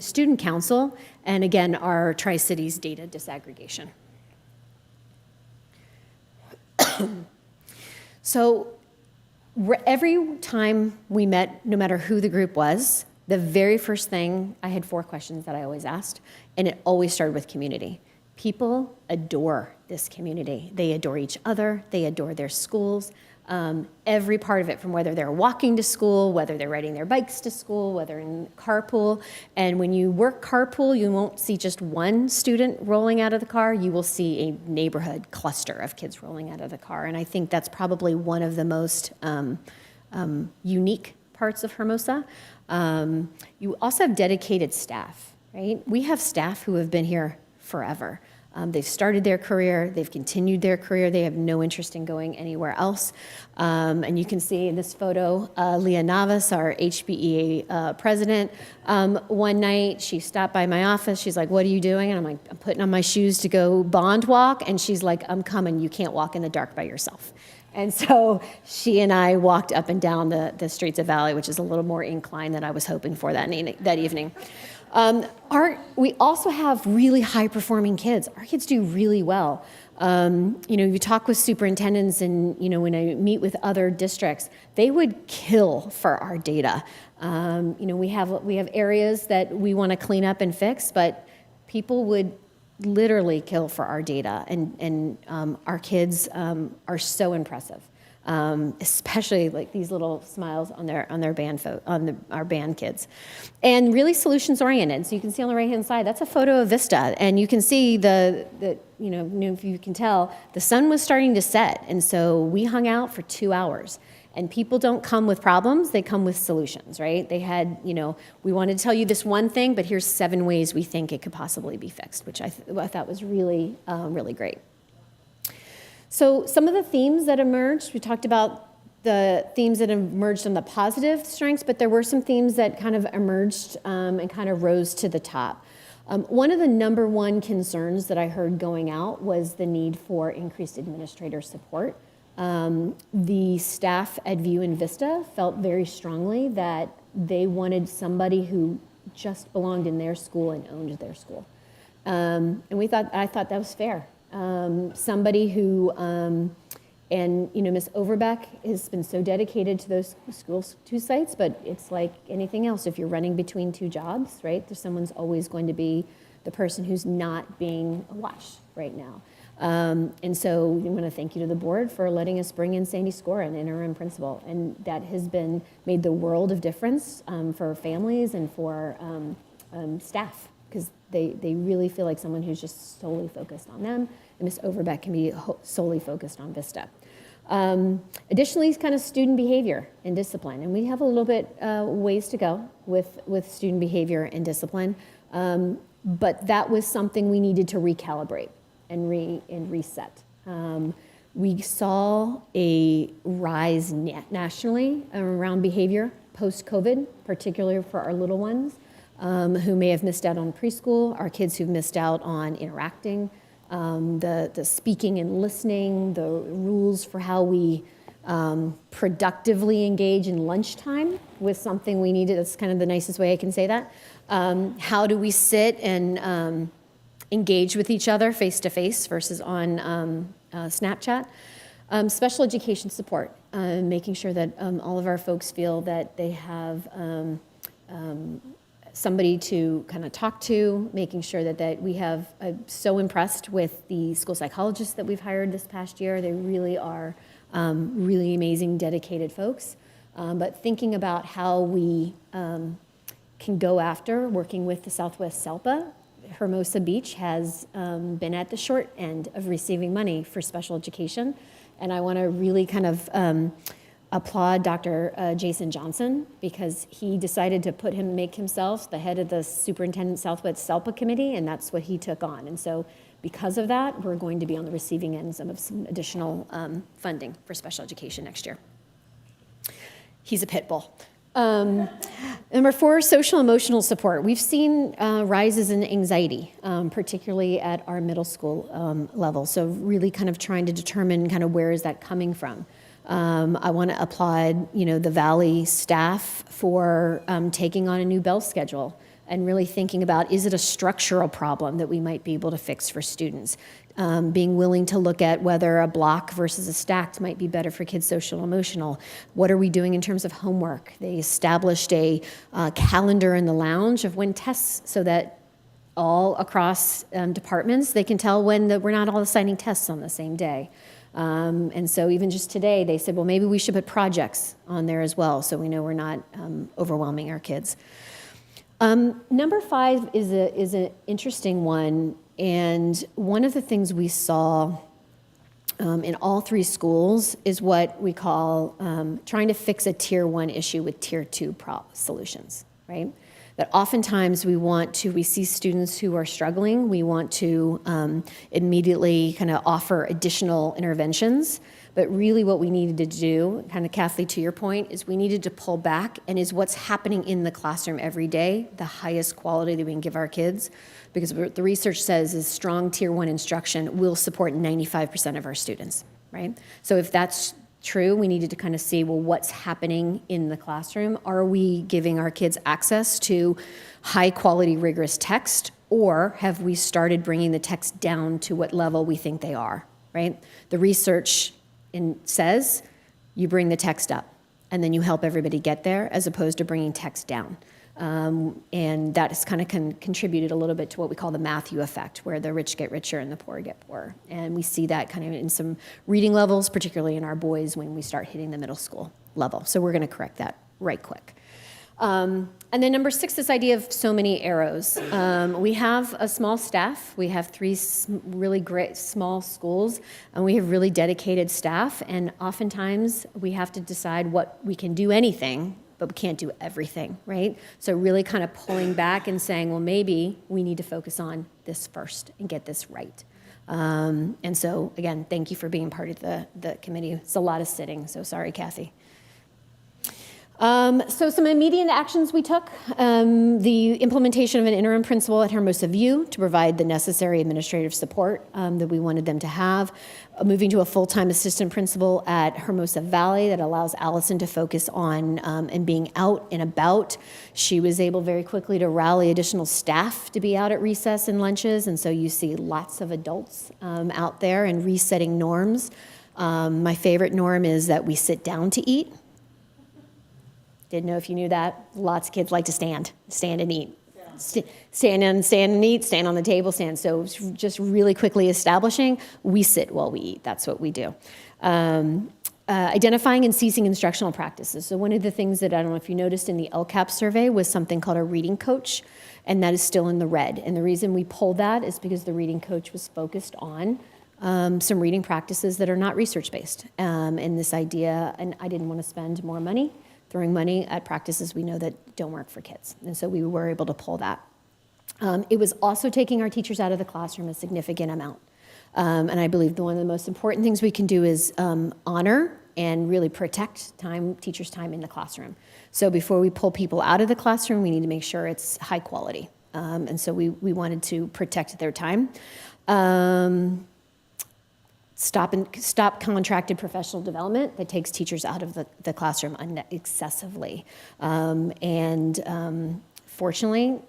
S10: student council, and again, our Tri-Cities data disaggregation. So every time we met, no matter who the group was, the very first thing, I had 4 questions that I always asked, and it always started with community. People adore this community. They adore each other. They adore their schools. Every part of it, from whether they're walking to school, whether they're riding their bikes to school, whether in carpool. And when you work carpool, you won't see just one student rolling out of the car. You will see a neighborhood cluster of kids rolling out of the car. And I think that's probably one of the most unique parts of Hermosa. You also have dedicated staff, right? We have staff who have been here forever. They've started their career, they've continued their career, they have no interest in going anywhere else. And you can see in this photo, Leah Navas, our HBEA president, one night she stopped by my office, she's like, "What are you doing?" And I'm like, "I'm putting on my shoes to go bond walk." And she's like, "I'm coming, you can't walk in the dark by yourself." And so she and I walked up and down the streets of Valley, which is a little more incline than I was hoping for that evening. We also have really high-performing kids. Our kids do really well. You talk with superintendents and, when I meet with other districts, they would kill for our data. We have areas that we want to clean up and fix, but people would literally kill for our data, and our kids are so impressive. Especially like these little smiles on our band kids, and really solutions oriented. So you can see on the right hand side, that's a photo of Vista, and you can see if you can tell, the sun was starting to set, and so we hung out for 2 hours. And people don't come with problems, they come with solutions, right? They had, we wanted to tell you this one thing, but here's 7 ways we think it could possibly be fixed, which I thought was really, really great. So some of the themes that emerged, we talked about the themes that emerged on the positive strengths, but there were some themes that kind of emerged and kind of rose to the top. One of the number one concerns that I heard going out was the need for increased administrator support. The staff at View and Vista felt very strongly that they wanted somebody who just belonged in their school and owned their school. And I thought that was fair. Somebody who, Ms. Overbeck has been so dedicated to those schools, 2 sites, but it's like anything else. If you're running between 2 jobs, right, someone's always going to be the person who's not being watched right now. And so we want to thank you to the board for letting us bring in Sandy Scora, an interim principal, and that has made the world of difference for families and for staff, because they really feel like someone who's just solely focused on them, and Ms. Overbeck can be solely focused on Vista. Additionally, kind of student behavior and discipline, and we have a little bit ways to go with student behavior and discipline, but that was something we needed to recalibrate and reset. We saw a rise nationally around behavior post-COVID, particularly for our little ones who may have missed out on preschool, our kids who've missed out on interacting, the speaking and listening, the rules for how we productively engage in lunchtime was something we needed. That's kind of the nicest way I can say that. How do we sit and engage with each other face-to-face versus on Snapchat. Special education support, making sure that all of our folks feel that they have somebody to kind of talk to, making sure that we have, so impressed with the school psychologists that we've hired this past year. They really are really amazing, dedicated folks. But thinking about how we can go after working with the Southwest SELPA. Hermosa Beach has been at the short end of receiving money for special education. And I want to really kind of applaud Dr. Jason Johnson, because he decided to make himself the head of the Superintendent Southwest SELPA committee, and that's what he took on. And so because of that, we're going to be on the receiving end of some additional funding for special education next year. He's a pit bull. Number 4, social emotional support. We've seen rises in anxiety, particularly at our middle school level. So really kind of trying to determine kind of where is that coming from. I want to applaud, the Valley staff for taking on a new bell schedule and really thinking about, is it a structural problem that we might be able to fix for students? Being willing to look at whether a block versus a stacked might be better for kids' social emotional. What are we doing in terms of homework? They established a calendar in the lounge of when tests, so that all across departments, they can tell when we're not all assigning tests on the same day. And so even just today, they said, well, maybe we should put projects on there as well, so we know we're not overwhelming our kids. Number 5 is an interesting one, and one of the things we saw in all 3 schools is what we call trying to fix a tier 1 issue with tier 2 solutions, right? That oftentimes we see students who are struggling, we want to immediately kind of offer additional interventions. But really what we needed to do, kind of Kathleen, to your point, is we needed to pull back, and is what's happening in the classroom every day the highest quality that we can give our kids? Because what the research says is strong tier 1 instruction will support 95% of our students, right? So if that's true, we needed to kind of see, well, what's happening in the classroom? Are we giving our kids access to high quality, rigorous text, or have we started bringing the text down to what level we think they are, right? The research says you bring the text up and then you help everybody get there, as opposed to bringing text down. And that has kind of contributed a little bit to what we call the Matthew effect, where the rich get richer and the poor get poorer. And we see that kind of in some reading levels, particularly in our boys when we start hitting the middle school level. So we're going to correct that right quick. And then number 6, this idea of so many arrows. We have a small staff. We have 3 really great small schools, and we have really dedicated staff. And oftentimes we have to decide what we can do anything, but we can't do everything, right? So really kind of pulling back and saying, well, maybe we need to focus on this first and get this right. And so, again, thank you for being part of the committee. It's a lot of sitting, so sorry, Kathy. So some immediate actions we took, the implementation of an interim principal at Hermosa View to provide the necessary administrative support that we wanted them to have, moving to a full-time assistant principal at Hermosa Valley that allows Allison to focus on and being out and about. She was able very quickly to rally additional staff to be out at recess and lunches, and so you see lots of adults out there and resetting norms. My favorite norm is that we sit down to eat. Didn't know if you knew that. Lots of kids like to stand and eat. Stand and eat, stand on the table, stand. So just really quickly establishing, we sit while we eat. That's what we do. Identifying and ceasing instructional practices. So one of the things that I don't know if you noticed in the LCAP survey was something called a reading coach, and that is still in the red. And the reason we pulled that is because the reading coach was focused on some reading practices that are not research-based. And this idea, and I didn't want to spend more money throwing money at practices we know that don't work for kids. And so we were able to pull that. It was also taking our teachers out of the classroom a significant amount. And I believe one of the most important things we can do is honor and really protect teachers' time in the classroom. So before we pull people out of the classroom, we need to make sure it's high quality. And so we wanted to protect their time. Stop contracted professional development that takes teachers out of the classroom excessively. Fortunately,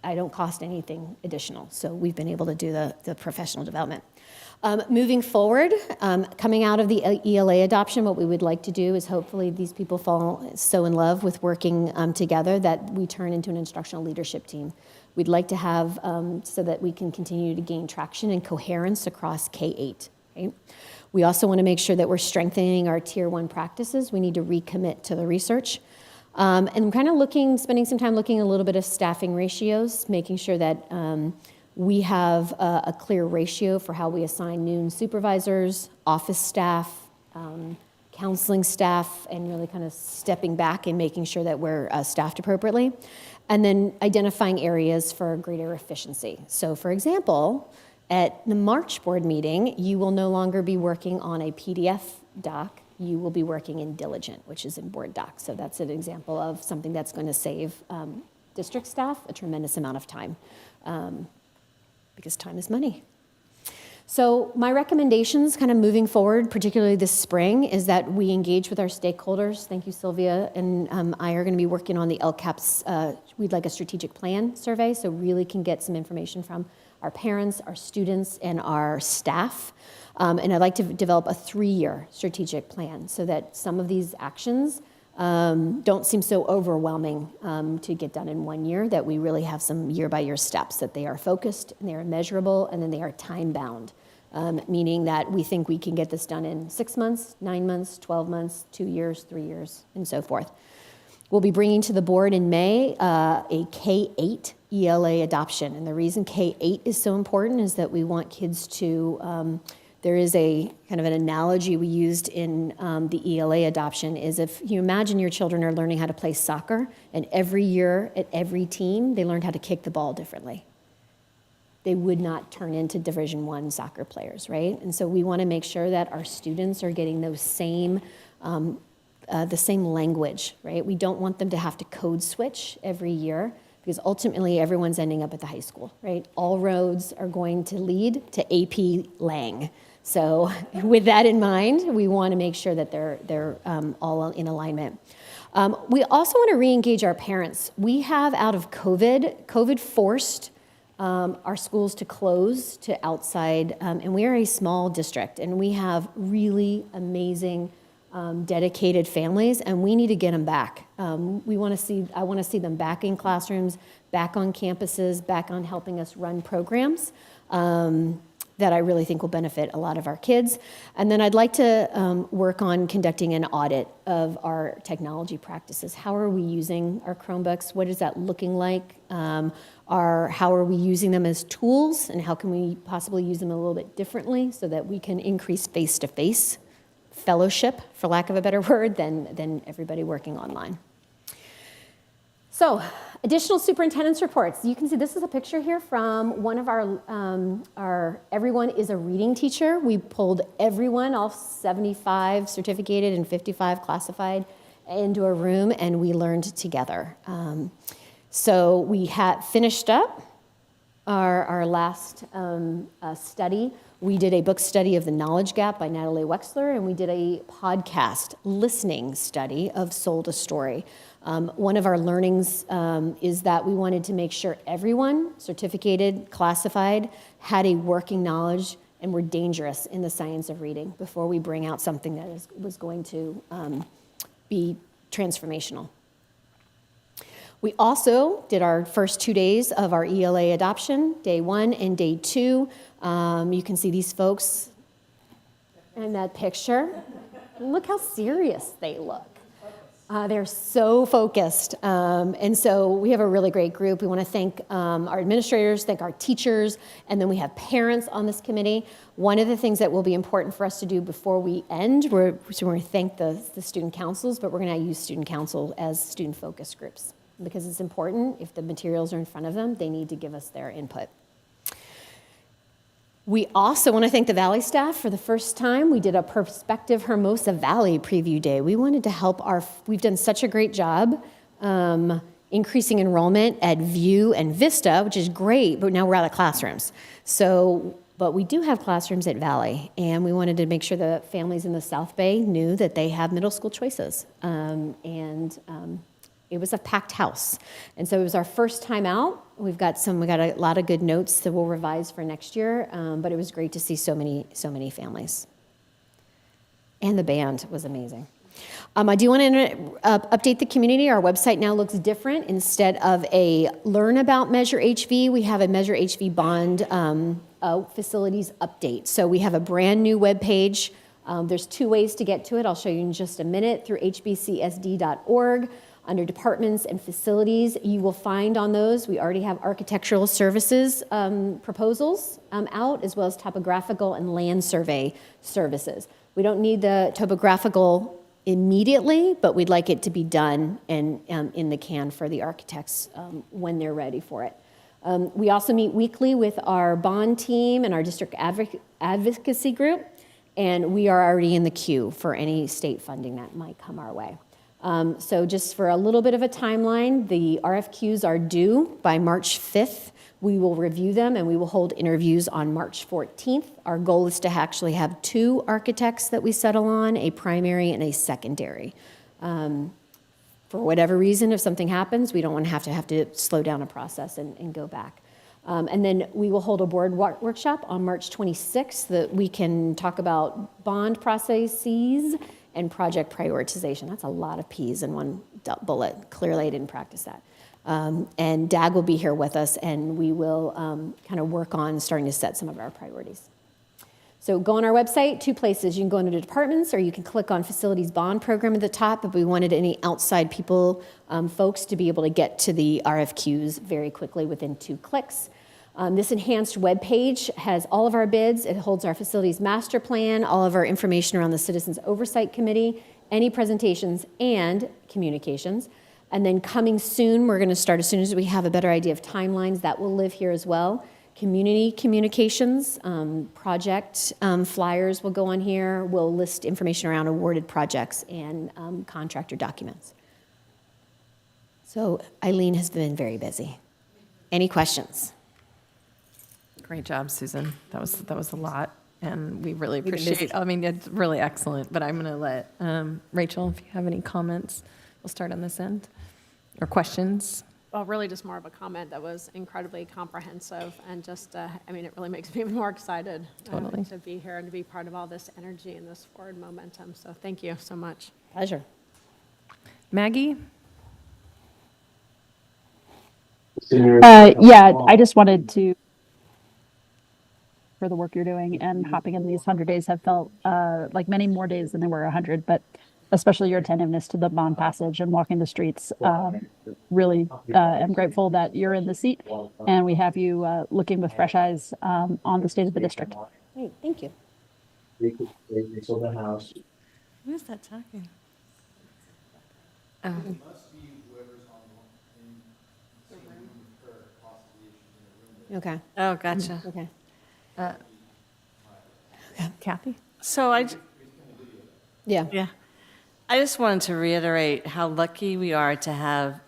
S10: I don't cost anything additional, so we've been able to do the professional development. Moving forward, coming out of the ELA adoption, what we would like to do is hopefully these people fall so in love with working together that we turn into an instructional leadership team. We'd like to have so that we can continue to gain traction and coherence across K-8. Okay? We also want to make sure that we're strengthening our Tier 1 practices. We need to recommit to the research. And kind of spending some time looking at a little bit of staffing ratios, making sure that we have a clear ratio for how we assign noon supervisors, office staff, counseling staff, and really kind of stepping back and making sure that we're staffed appropriately. And then identifying areas for greater efficiency. So for example, at the March board meeting, you will no longer be working on a PDF doc. You will be working in Diligent, which is in board docs. So that's an example of something that's going to save district staff a tremendous amount of time because time is money. So my recommendations kind of moving forward, particularly this spring, is that we engage with our stakeholders. Thank you, Sylvia, and I are going to be working on the LCAP's, we'd like a strategic plan survey, so really can get some information from our parents, our students, and our staff. And I'd like to develop a 3-year strategic plan so that some of these actions don't seem so overwhelming to get done in 1 year, that we really have some year-by-year steps, that they are focused, and they are measurable, and then they are time-bound, meaning that we think we can get this done in 6 months, 9 months, 12 months, 2 years, 3 years, and so forth. We'll be bringing to the board in May a K-8 ELA adoption. And the reason K-8 is so important is that we want kids to There is a kind of an analogy we used in the ELA adoption is if you imagine your children are learning how to play soccer, and every year at every team, they learned how to kick the ball differently. They would not turn into Division I soccer players, right? And so we want to make sure that our students are getting those same, the same language, right? We don't want them to have to code switch every year because ultimately everyone's ending up at the high school, right? All roads are going to lead to AP Lang. So with that in mind, we want to make sure that they're all in alignment. We also want to re-engage our parents. We have out of COVID forced our schools to close to outside, and we are a small district, and we have really amazing, dedicated families, and we need to get them back. I want to see them back in classrooms, back on campuses, back on helping us run programs that I really think will benefit a lot of our kids. And then I'd like to work on conducting an audit of our technology practices. How are we using our Chromebooks? What is that looking like? How are we using them as tools, and how can we possibly use them a little bit differently so that we can increase face-to-face fellowship, for lack of a better word, than everybody working online. So, additional superintendent's reports. You can see this is a picture here from one of our Everyone is a Reading Teacher. We pulled everyone, all 75 certificated and 55 classified, into a room, and we learned together. So we had finished up our last study. We did a book study of The Knowledge Gap by Natalie Wexler, and we did a podcast listening study of Sold a Story. One of our learnings is that we wanted to make sure everyone, certificated, classified, had a working knowledge and were dangerous in the science of reading before we bring out something that was going to be transformational. We also did our first 2 days of our ELA adoption, day 1 and day 2. You can see these folks in that picture. Look how serious they look. They're so focused. And so we have a really great group. We want to thank our administrators, thank our teachers, and then we have parents on this committee. One of the things that will be important for us to do before we end, we're going to thank the student councils, but we're going to use student council as student focus groups because it's important. If the materials are in front of them, they need to give us their input. We also want to thank the Valley staff. For the first time, we did a prospective Hermosa Valley preview day. We wanted to help we've done such a great job increasing enrollment at View and Vista, which is great, but now we're out of classrooms. But we do have classrooms at Valley, and we wanted to make sure the families in the South Bay knew that they have middle school choices. It was a packed house. And so it was our first time out. We got a lot of good notes that we'll revise for next year, but it was great to see so many families. And the band was amazing. I do want to update the community. Our website now looks different. Instead of a Learn About Measure HV, we have a Measure HV Bond facilities update. So we have a brand new webpage. There's 2 ways to get to it. I'll show you in just a minute through hbcsd.org. Under departments and facilities, you will find on those, we already have architectural services proposals out, as well as topographical and land survey services. We don't need the topographical immediately, but we'd like it to be done and in the can for the architects when they're ready for it. We also meet weekly with our bond team and our district advocacy group, and we are already in the queue for any state funding that might come our way. So just for a little bit of a timeline, the RFQs are due by March 5th. We will review them and we will hold interviews on March 14th. Our goal is to actually have 2 architects that we settle on, a primary and a secondary. For whatever reason, if something happens, we don't want to have to slow down a process and go back. And then we will hold a board workshop on March 26th that we can talk about bond processes and project prioritization. That's a lot of P's in one bullet. Clearly, I didn't practice that. And DAG will be here with us, and we will kind of work on starting to set some of our priorities. So go on our website, 2 places. You can go into the departments, or you can click on Facilities Bond Program at the top if we wanted any outside people, folks, to be able to get to the RFQs very quickly within 2 clicks. This enhanced webpage has all of our bids. It holds our facilities master plan, all of our information around the Citizens Oversight Committee, any presentations and communications. And then coming soon, we're going to start as soon as we have a better idea of timelines. That will live here as well. Community communications, project flyers will go on here. We'll list information around awarded projects and contractor documents. So Eileen has been very busy. Any questions?
S1: Great job, Susan. That was a lot, and we really
S10: been
S1: appreciate.
S10: busy.
S1: I mean, it's really excellent. But I'm going to let Rachel, if you have any comments, we'll start on this end, or questions.
S9: Well, really just more of a comment that was incredibly comprehensive and just, I mean, it really makes me even more excited
S1: Totally.
S9: to be here and to be part of all this energy and this forward momentum. So thank you so much.
S10: Pleasure.
S1: Maggie?
S7: Yeah, I just wanted to, for the work you're doing, and hopping in these 100 days have felt like many more days than there were 100, but especially your attentiveness to the bond passage and walking the streets. Really am grateful that you're in the seat and we have you looking with fresh eyes on the state of the district.
S10: Great, thank you.
S8: They sold the house.
S3: Who's that talking?
S10: Okay,
S3: Oh, gotcha.
S10: okay.
S1: Kathy?
S3: So
S10: Yeah.
S3: yeah, I just wanted to reiterate how lucky we are to have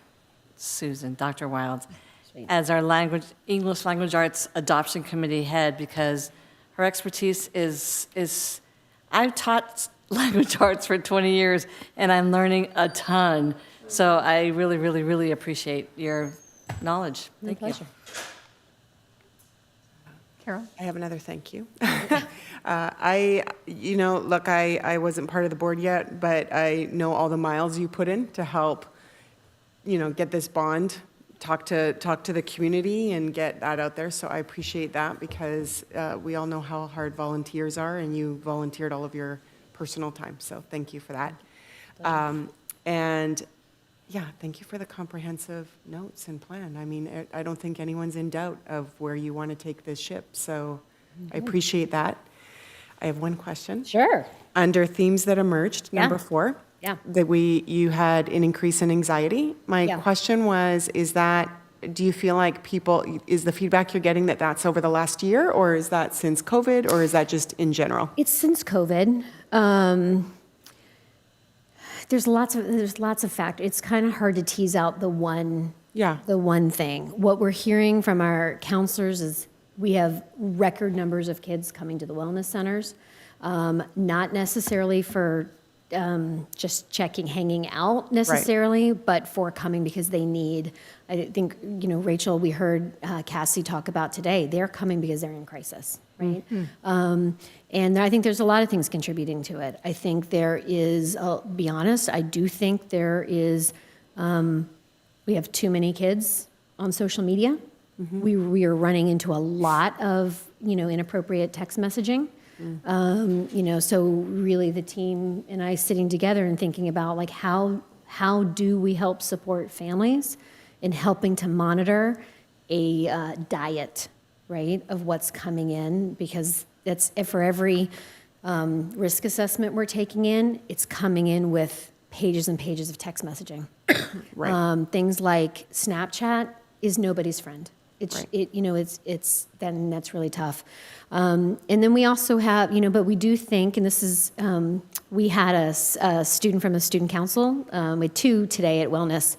S3: Susan, Dr. Wild, as our English Language Arts Adoption Committee head, because her expertise is I've taught language arts for 20 years, and I'm learning a ton. So I really, really, really appreciate your knowledge. Thank you.
S10: Pleasure.
S1: Carol?
S13: I have another thank you. Look, I wasn't part of the board yet, but I know all the miles you put in to help, get this bond, talk to the community and get that out there. So I appreciate that, because we all know how hard volunteers are, and you volunteered all of your personal time. So thank you for that. And yeah, thank you for the comprehensive notes and plan. I mean, I don't think anyone's in doubt of where you want to take this ship. So I appreciate that. I have one question.
S10: Sure.
S13: Under themes that emerged,
S10: Yeah.
S13: number 4,
S10: Yeah.
S13: that you had an increase in anxiety. My
S10: Yeah.
S13: question was, do you feel like is the feedback you're getting that that's over the last year, or is that since COVID, or is that just in general?
S10: It's since COVID. There's lots of factors. It's kind of hard to tease out the one thing. What we're hearing from our counselors is we have record numbers of kids coming to the wellness centers, not necessarily for just hanging out necessarily, but for coming because they need. I think, Rachel, we heard Cassie talk about today. They're coming because they're in crisis, right? And I think there's a lot of things contributing to it. I think there is, I'll be honest, I do think there is, we have too many kids on social media. We are running into a lot of, inappropriate text messaging. So really the team and I sitting together and thinking about like how do we help support families in helping to monitor a diet, right, of what's coming in, because that's for every risk assessment we're taking in, it's coming in with pages and pages of text messaging.
S13: Right.
S10: Things like Snapchat is nobody's friend. Then that's really tough. And then we also have, but we do think, and this is, we had a student from the student council, we had 2 today at Wellness,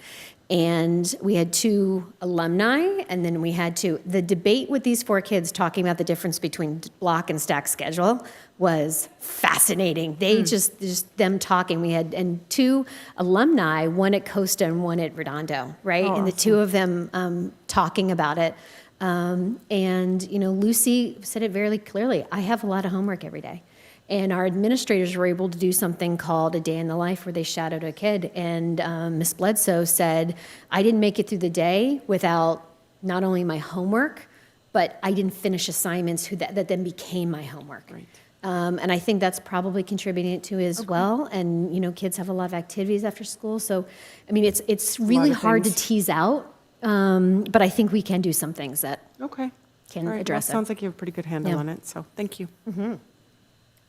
S10: and we had 2 alumni, and then we had the debate with these 4 kids talking about the difference between block and stack schedule was fascinating. They just them talking. We had, and 2 alumni, one at Costa and one at Redondo, right?
S1: Oh,
S10: and the 2 of them talking about it. And, Lucy said it very clearly. I have a lot of homework every day. And our administrators were able to do something called a day in the life where they shadowed a kid. And Miss Bledsoe said, I didn't make it through the day without not only my homework, but I didn't finish assignments that then became my homework.
S13: Right.
S10: And I think that's probably contributing to it as well. And, kids have a lot of activities after school. So, I mean, it's really hard to tease out. But I think we can do some things that.
S13: Okay.
S10: can
S13: All right, well,
S10: address it.
S13: sounds like you have a pretty good handle
S10: Yeah.
S13: on it, so thank you.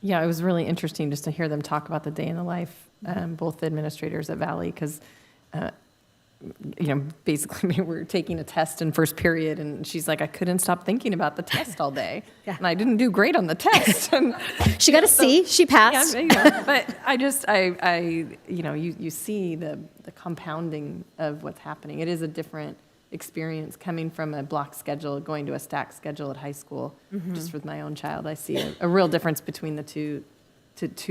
S1: Yeah, it was really interesting just to hear them talk about the day in the life, both the administrators at Valley, because, basically we were taking a test in first period, and she's like, I couldn't stop thinking about the test all day.
S10: Yeah.
S1: And I didn't do great on the test. And,
S10: She got a C, she passed.
S1: but you see the compounding of what's happening. It is a different experience coming from a block schedule, going to a stack schedule at high school. Just with my own child, I see a real difference between the two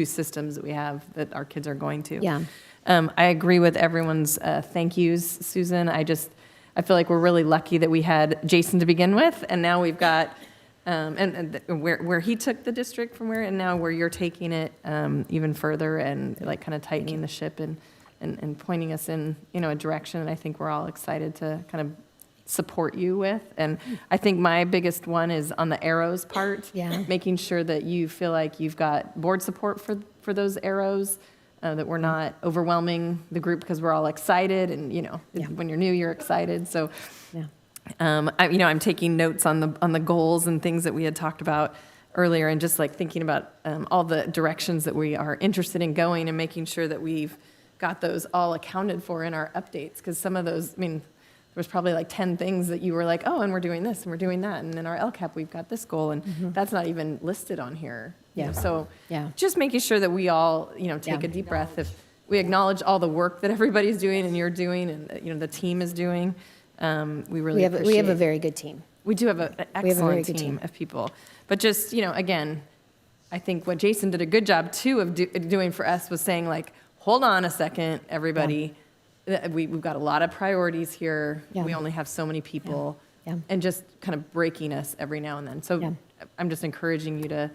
S1: systems that we have that our kids are going to.
S10: Yeah.
S1: I agree with everyone's thank yous, Susan. I feel like we're really lucky that we had Jason to begin with, and now we've got, where he took the district from and now where you're taking it even further and like kind of tightening the ship and pointing us in, a direction that I think we're all excited to kind of support you with. And I think my biggest one is on the arrows part.
S10: Yeah.
S1: Making sure that you feel like you've got board support for those arrows. That we're not overwhelming the group because we're all excited, and when you're new, you're excited. So,
S10: Yeah.
S1: I'm taking notes on the goals and things that we had talked about earlier, and just like thinking about all the directions that we are interested in going, and making sure that we've got those all accounted for in our updates. Because some of those, there was probably like 10 things that you were like, oh, and we're doing this and we're doing that, and in our LCAP we've got this goal, and that's not even listed on here.
S10: Yeah.
S1: So
S10: Yeah.
S1: just making sure that we all, take a deep breath. If we acknowledge all the work that everybody's doing and you're doing and, the team is doing, we really appreciate.
S10: We have a very good team.
S1: We do have an
S10: We have a very
S1: excellent
S10: good
S1: team
S10: team.
S1: of people. But just, again, I think what Jason did a good job too of doing for us was saying like, hold on a second, everybody. We've got a lot of priorities here.
S10: Yeah.
S1: We only have so many people.
S10: Yeah.
S1: And just kind of breaking us every now and then. So
S10: Yeah.
S1: I'm just encouraging you to,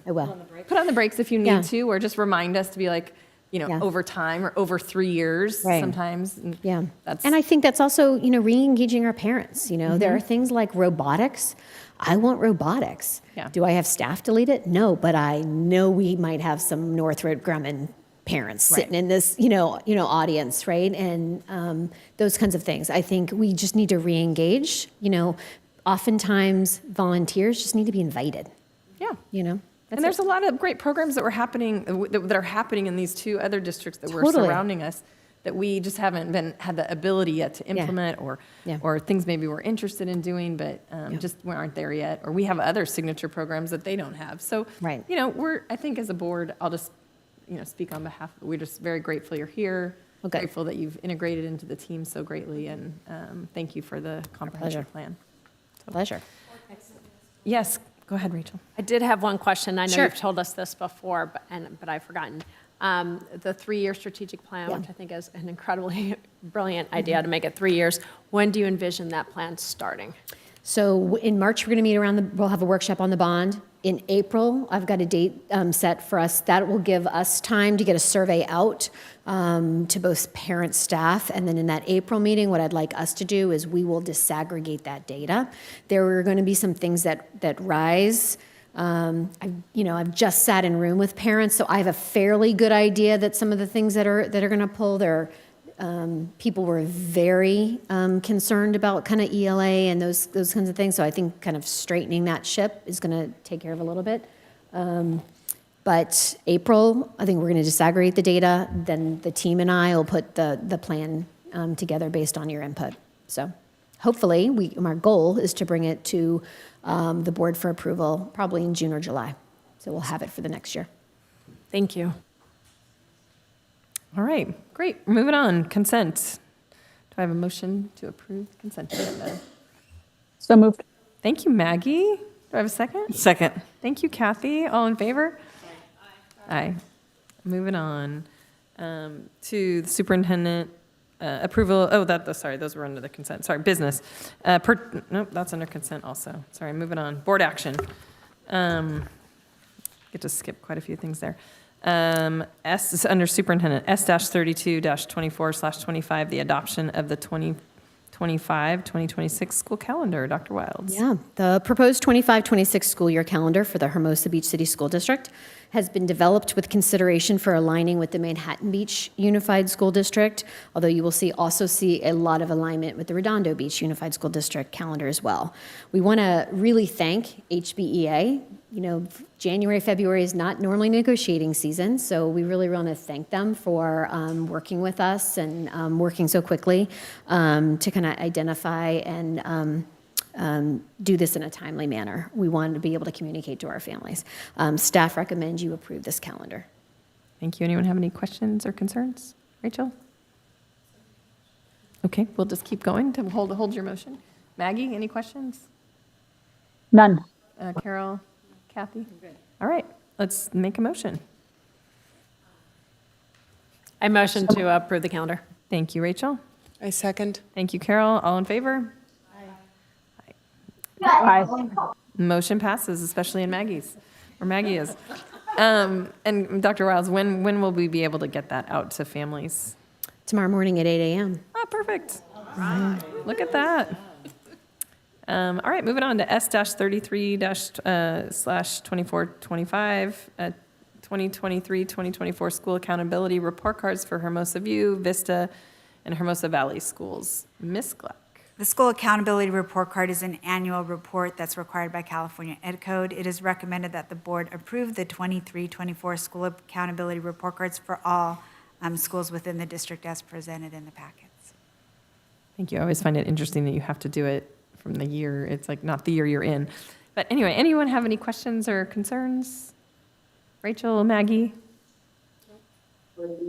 S10: I will.
S1: put on the brakes if you need
S10: Yeah.
S1: to, or just remind us to be like,
S10: Yeah.
S1: over time or over 3 years
S10: Right.
S1: sometimes. And
S10: Yeah.
S1: That's,
S10: And I think that's also, re-engaging our parents. There are things like robotics. I want robotics.
S1: Yeah.
S10: Do I have staff to lead it? No, but I know we might have some Northrop Grumman parents sitting in this, audience, right? And those kinds of things. I think we just need to re-engage. Oftentimes volunteers just need to be invited.
S1: yeah.
S10: That's
S1: And there's
S10: it.
S1: a lot of great programs that that are happening in these two other districts that were
S10: Totally.
S1: surrounding us that we just haven't had the ability yet to implement,
S10: Yeah.
S1: or things maybe we're interested in doing, but just we aren't there yet, or we have other signature programs that they don't have. So,
S10: Right.
S1: I think as a board, I'll just, speak on behalf. We're just very grateful you're here.
S10: Okay.
S1: Grateful that you've integrated into the team so greatly, and thank you for the comprehensive plan.
S10: Pleasure.
S1: Yes, go ahead, Rachel.
S9: I did have one question. I know
S10: Sure.
S9: you've told us this before, but I've forgotten. The 3-year strategic plan,
S10: Yeah.
S9: which I think is an incredibly brilliant idea to make it 3 years. When do you envision that plan starting?
S10: So in March, we're going to meet we'll have a workshop on the bond. In April, I've got a date set for us. That will give us time to get a survey out to both parents, staff, and then in that April meeting, what I'd like us to do is we will disaggregate that data. There are going to be some things that rise. I've just sat in room with parents, so I have a fairly good idea that some of the things that are going to pull people were very concerned about kind of ELA and those kinds of things. So I think kind of straightening that ship is going to take care of a little bit. But April, I think we're going to disaggregate the data. Then the team and I will put the plan together based on your input. So hopefully, our goal is to bring it to the board for approval probably in June or July. So we'll have it for the next year.
S9: Thank you.
S1: All right, great. Moving on, consent. Do I have a motion to approve consent agenda?
S7: So moved.
S1: Thank you, Maggie. Do I have a second?
S14: Second.
S1: Thank you, Kathy. All in favor? Aye. Moving on to the superintendent approval. Oh, sorry, those were under the consent. Sorry, business. Nope, that's under consent also. Sorry, moving on. Board action. Get to skip quite a few things there. S is under superintendent, S-32-24/25, the adoption of the 2026 school calendar. Dr. Wilds.
S10: Yeah, the proposed 25-26 school year calendar for the Hermosa Beach City School District has been developed with consideration for aligning with the Manhattan Beach Unified School District, although you will also see a lot of alignment with the Redondo Beach Unified School District calendar as well. We want to really thank HBEA. You know, January, February is not normally negotiating season, so we really want to thank them for working with us and working so quickly to kind of identify and do this in a timely manner. We wanted to be able to communicate to our families. Staff recommends you approve this calendar.
S1: Thank you. Anyone have any questions or concerns? Rachel? Okay, we'll just keep going to hold your motion. Maggie, any questions?
S7: None.
S1: Carol? Kathy? All right, let's make a motion.
S9: I motion to approve the calendar.
S1: Thank you, Rachel.
S13: I second.
S1: Thank you, Carol. All in favor?
S7: Aye.
S1: Motion passes, especially in Maggie's, where Maggie is. And Dr. Wiles, when will we be able to get that out to families?
S10: Tomorrow morning at 8 a.m.
S1: Oh, perfect. Look at that. All right, moving on to S-33-/2425, 2023-2024 school accountability report cards for Hermosa View, Vista, and Hermosa Valley schools. Ms. Gluck.
S11: The School Accountability Report Card is an annual report that's required by California Ed Code. It is recommended that the board approve the 23-24 School Accountability Report Cards for all schools within the district as presented in the packets.
S1: Thank you. I always find it interesting that you have to do it from the year. It's like not the year you're in. But anyway, anyone have any questions or concerns? Rachel, Maggie?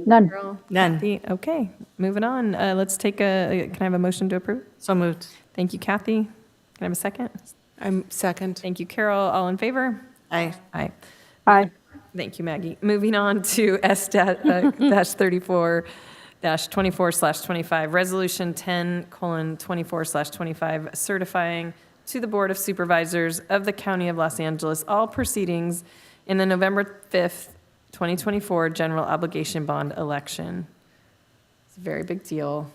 S7: None.
S1: Carol?
S3: None.
S1: Kathy? Okay, moving on. Let's take can I have a motion to approve?
S3: So moved.
S1: Thank you, Kathy. Can I have a second?
S13: I'm second.
S1: Thank you, Carol. All in favor?
S3: Aye.
S1: Aye.
S7: Aye.
S1: Thank you, Maggie. Moving on to S-34-24/25, Resolution 10:24/25, certifying to the Board of Supervisors of the County of Los Angeles all proceedings in the November 5th, 2024 general obligation bond election. It's a very big deal.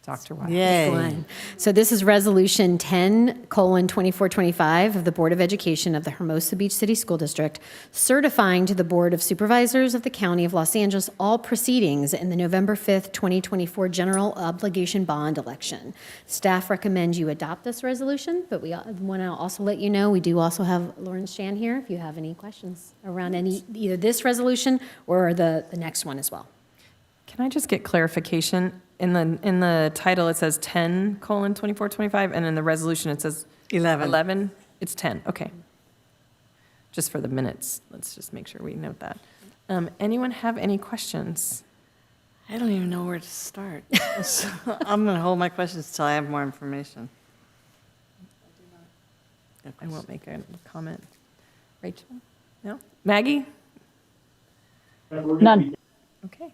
S1: Dr. White.
S3: Yay.
S10: So this is Resolution 10:2425 of the Board of Education of the Hermosa Beach City School District, certifying to the Board of Supervisors of the County of Los Angeles all proceedings in the November 5th, 2024 general obligation bond election. Staff recommends you adopt this resolution, but we want to also let you know, we do also have Lauren Shan here if you have any questions around either this resolution or the next one as well.
S1: Can I just get clarification? In the title, it says 10:2425, and in the resolution, it says 11. It's 10, okay. Just for the minutes, let's just make sure we note that. Anyone have any questions?
S3: I don't even know where to start. So I'm going to hold my questions till I have more information.
S1: I won't make a comment. Rachel? No? Maggie?
S7: None.
S1: Okay.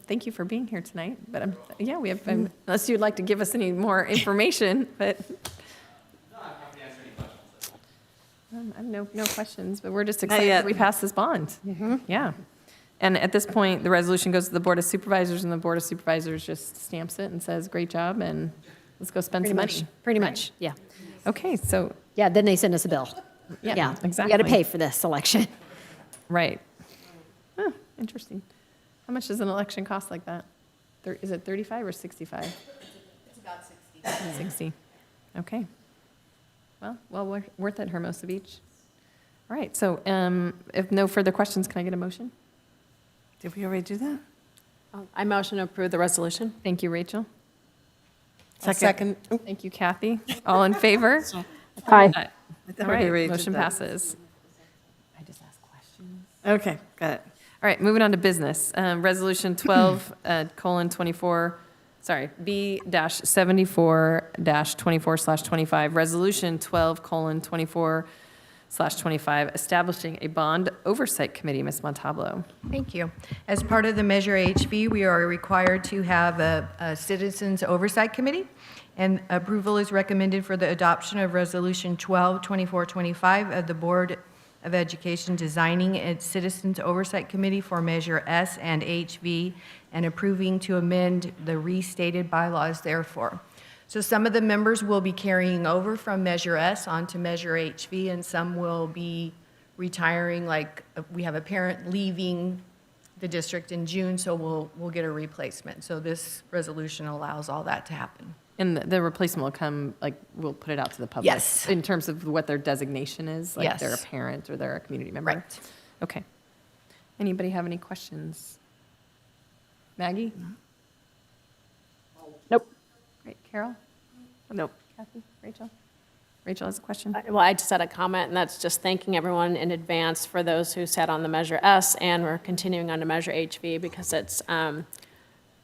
S1: Thank you for being here tonight, but yeah, we have, unless you'd like to give us any more information, but. I have no questions, but we're just excited that we passed this bond. Yeah. And at this point, the resolution goes to the Board of Supervisors, and the Board of Supervisors just stamps it and says, great job, and let's go spend some money.
S10: Pretty much, yeah.
S1: Okay, so.
S10: Yeah, then they send us a bill.
S1: Yeah, exactly.
S10: You got to pay for this election.
S1: Right. Huh, interesting. How much does an election cost like that? Is it 35 or 65?
S3: It's about 60.
S1: 60. Okay. Well, worth it, Hermosa Beach. All right, so if no further questions, can I get a motion?
S3: Did we already do that?
S9: I motion to approve the resolution.
S1: Thank you, Rachel.
S13: Second.
S1: Thank you, Kathy. All in favor?
S7: Aye.
S3: I thought
S1: All
S3: we
S1: right,
S3: already did
S1: motion
S3: that.
S1: passes. I just asked questions.
S3: Okay, got it.
S1: All right, moving on to business. Resolution 12:24, B-74-24/25, Resolution 12:24/25, establishing a bond oversight committee. Ms. Montalvo.
S12: Thank you. As part of the Measure HV, we are required to have a Citizens Oversight Committee, and approval is recommended for the adoption of Resolution 12/2425 of the Board of Education designing its Citizens Oversight Committee for Measure S and HV and approving to amend the restated bylaws therefore. So some of the members will be carrying over from Measure S onto Measure HV, and some will be retiring, like we have a parent leaving the district in June, so we'll get a replacement. So this resolution allows all that to happen.
S1: And the replacement will come, like, we'll put it out to the public?
S12: Yes.
S1: In terms of what their designation is? Like
S12: Yes.
S1: they're a parent or they're a community member?
S12: Right.
S1: Okay. Anybody have any questions? Maggie?
S7: Nope.
S1: Great. Carol? Nope. Kathy? Rachel? Rachel has a question?
S9: Well, I just had a comment, and that's just thanking everyone in advance for those who sat on the Measure S and we're continuing on to Measure HV, because it's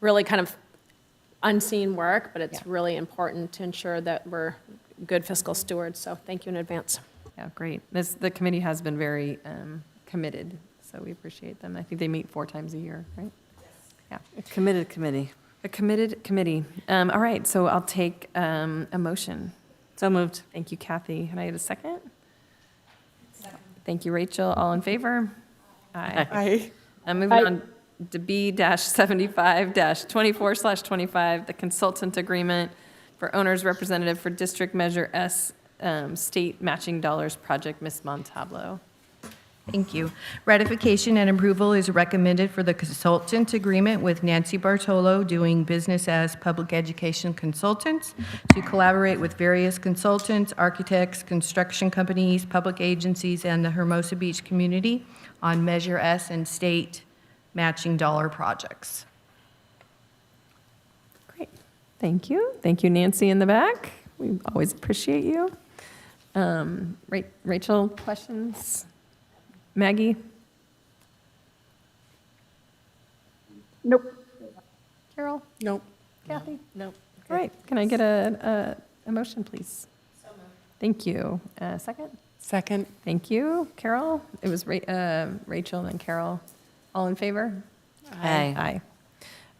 S9: really kind of unseen work, but it's really important to ensure that we're good fiscal stewards. So thank you in advance.
S1: Yeah, great. The committee has been very committed, so we appreciate them. I think they meet 4 times a year, right? Yeah.
S3: A committed committee.
S1: A committed committee. All right, so I'll take a motion.
S3: So moved.
S1: Thank you, Kathy. Can I get a second? Thank you, Rachel. All in favor? Aye. Moving
S7: Aye.
S1: on to B-75-24/25, the consultant agreement for owner's representative for District Measure S State Matching Dollars Project, Ms. Montablo.
S12: Thank you. Ratification and approval is recommended for the consultant agreement with Nancy Bartolo, doing business as public education consultants, to collaborate with various consultants, architects, construction companies, public agencies, and the Hermosa Beach community on Measure S and state matching dollar projects.
S1: Great. Thank you. Thank you, Nancy in the back. We always appreciate you. Rachel, questions? Maggie?
S7: Nope.
S1: Carol?
S13: Nope.
S1: Kathy? Nope. All right, can I get a motion, please? Thank you. Second?
S13: Second.
S1: Thank you. Carol? It was Rachel and Carol. All in favor?
S3: Aye.
S1: Aye.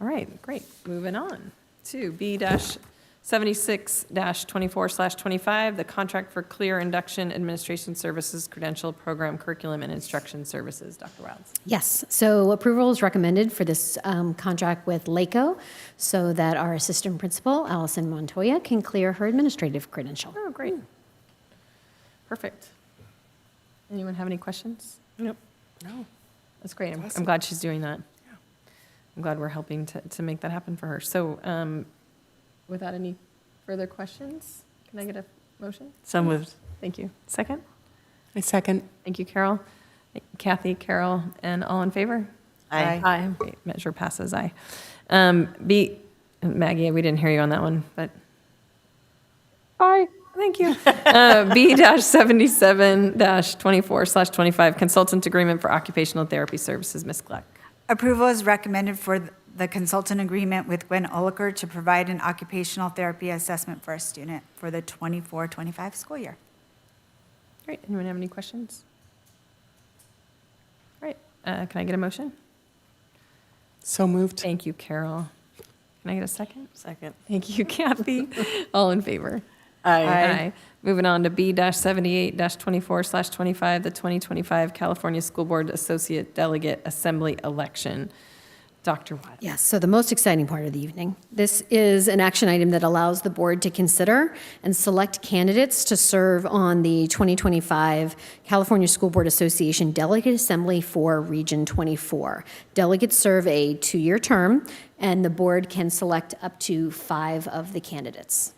S1: All right, great. Moving on to B-76-24/25, the contract for clear induction administration services, credential program, curriculum, and instruction services. Dr. Wilds.
S10: Yes, so approval is recommended for this contract with LACO so that our assistant principal, Allison Montoya, can clear her administrative credential.
S1: Oh, great. Perfect. Anyone have any questions?
S13: Nope. No.
S1: That's great. I'm
S13: awesome.
S1: glad she's doing that. I'm glad we're helping to make that happen for her. So without any further questions, can I get a motion?
S3: So moved.
S1: Thank you. Second?
S13: I second.
S1: Thank you, Carol. Kathy, Carol, and all in favor?
S3: Aye.
S1: Aye. Great. Measure passes. Aye. Maggie, we didn't hear you on that one, but
S7: Aye.
S1: thank you. B-77-24/25, consultant agreement for occupational therapy services. Ms. Gleck.
S11: Approval is recommended for the consultant agreement with Gwen Oliker to provide an occupational therapy assessment for a student for the 24-25 school year.
S1: Great. Anyone have any questions? All right. Can I get a motion?
S13: So moved.
S1: Thank you, Carol. Can I get a second?
S3: Second.
S1: Thank you, Kathy. All in favor?
S3: Aye.
S1: Moving on to B-78-24/25, the 2025 California School Board Associate Delegate Assembly Election. Dr. Watt.
S10: Yes, so the most exciting part of the evening. This is an action item that allows the board to consider and select candidates to serve on the 2025 California School Board Association Delegate Assembly for Region 24. Delegates serve a 2-year term, and the board can select up to 5 of the candidates.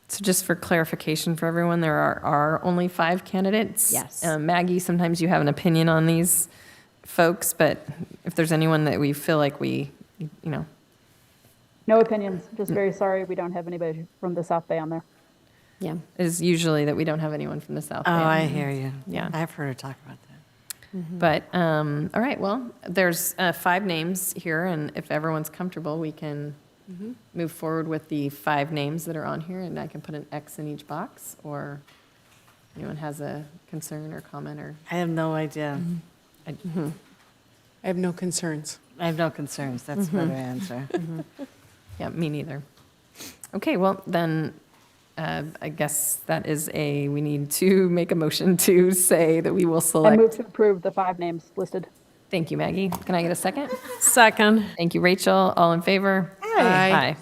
S1: So just for clarification for everyone, there are only 5 candidates?
S10: Yes.
S1: Maggie, sometimes you have an opinion on these folks, but if there's anyone that we feel like
S7: No opinions. Just very sorry we don't have anybody from the South Bay on there.
S10: Yeah.
S1: is usually that we don't have anyone from the South Bay.
S3: Oh, I hear you.
S1: Yeah.
S3: I've heard her talk about that.
S1: But, all right, well, there's 5 names here, and if everyone's comfortable, we can move forward with the 5 names that are on here, and I can put an X in each box, or anyone has a concern or comment or?
S3: I have no idea.
S13: I have no concerns.
S3: I have no concerns. That's a better answer.
S1: Yeah, me neither. Okay, well, then, I guess that is we need to make a motion to say that we will
S7: I
S1: select.
S7: move to approve the 5 names listed.
S1: Thank you, Maggie. Can I get a second?
S9: Second.
S1: Thank you, Rachel. All in favor?
S13: Aye.
S1: Aye.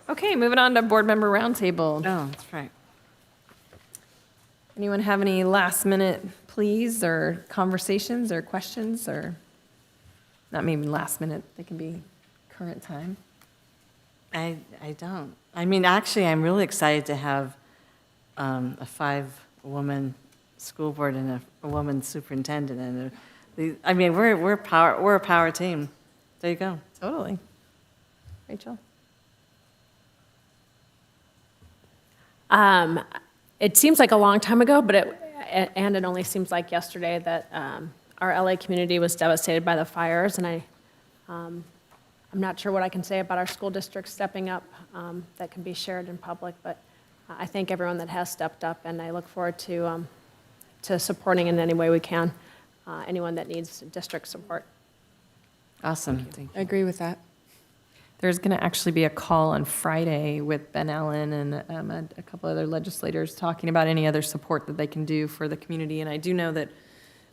S1: Okay, moving on to board member roundtable.
S3: Oh, that's right.
S1: Anyone have any last minute pleas or conversations or questions, or not maybe last minute, they can be current time?
S3: I don't. I mean, actually, I'm really excited to have a 5-woman school board and a woman superintendent. And I mean, we're a power team. There you go.
S1: Totally. Rachel?
S9: It seems like a long time ago, but it only seems like yesterday that our LA community was devastated by the fires, and I'm not sure what I can say about our school district stepping up that can be shared in public, but I thank everyone that has stepped up, and I look forward to supporting in any way we can anyone that needs district support.
S3: Awesome.
S13: I agree with that.
S1: There's going to actually be a call on Friday with Ben Allen and a couple other legislators talking about any other support that they can do for the community. And I do know that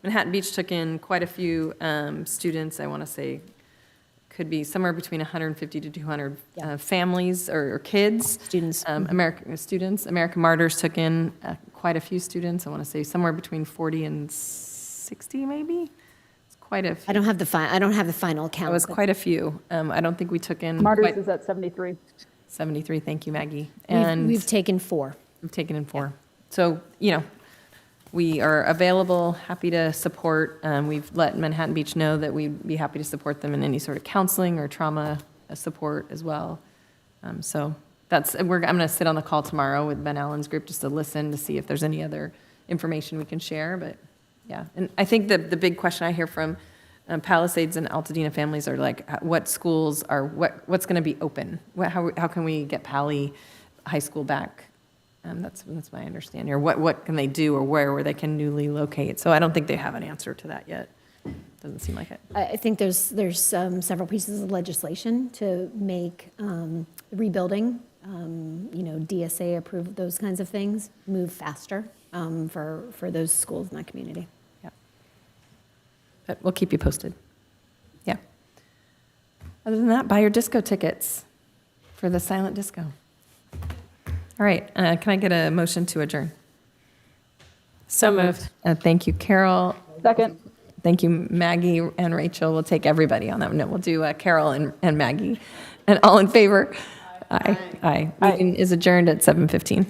S1: Manhattan Beach took in quite a few students. I want to say could be somewhere between 150 to 200 families or kids.
S10: Students.
S1: American students. American Martyrs took in quite a few students. I want to say somewhere between 40 and 60 maybe. Quite a few.
S10: I don't have the final count.
S1: It was
S10: but
S1: quite a few. I don't think we took in
S7: Martyrs
S1: quite
S7: is at 73.
S1: 73. Thank you, Maggie.
S10: We've taken 4.
S1: we've taken in 4. So, we are available, happy to support. We've let Manhattan Beach know that we'd be happy to support them in any sort of counseling or trauma support as well. So I'm going to sit on the call tomorrow with Ben Allen's group just to listen to see if there's any other information we can share. But yeah, and I think the big question I hear from Palisades and Altadena families are like, what schools are, what's going to be open? How can we get Pali High School back? That's my understanding. Or what can they do, or where they can newly locate? So I don't think they have an answer to that yet. Doesn't seem like it.
S10: I think there's several pieces of legislation to make rebuilding, DSA approved, those kinds of things, move faster for those schools in that community.
S1: Yeah. But we'll keep you posted. Yeah. Other than that, buy your disco tickets for the silent disco. All right. Can I get a motion to adjourn?
S9: So moved.
S1: Thank you, Carol.
S7: Second.
S1: Thank you, Maggie and Rachel. We'll take everybody on that one. No, we'll do Carol and Maggie. And all in favor? Aye. Meeting is adjourned at 7:15.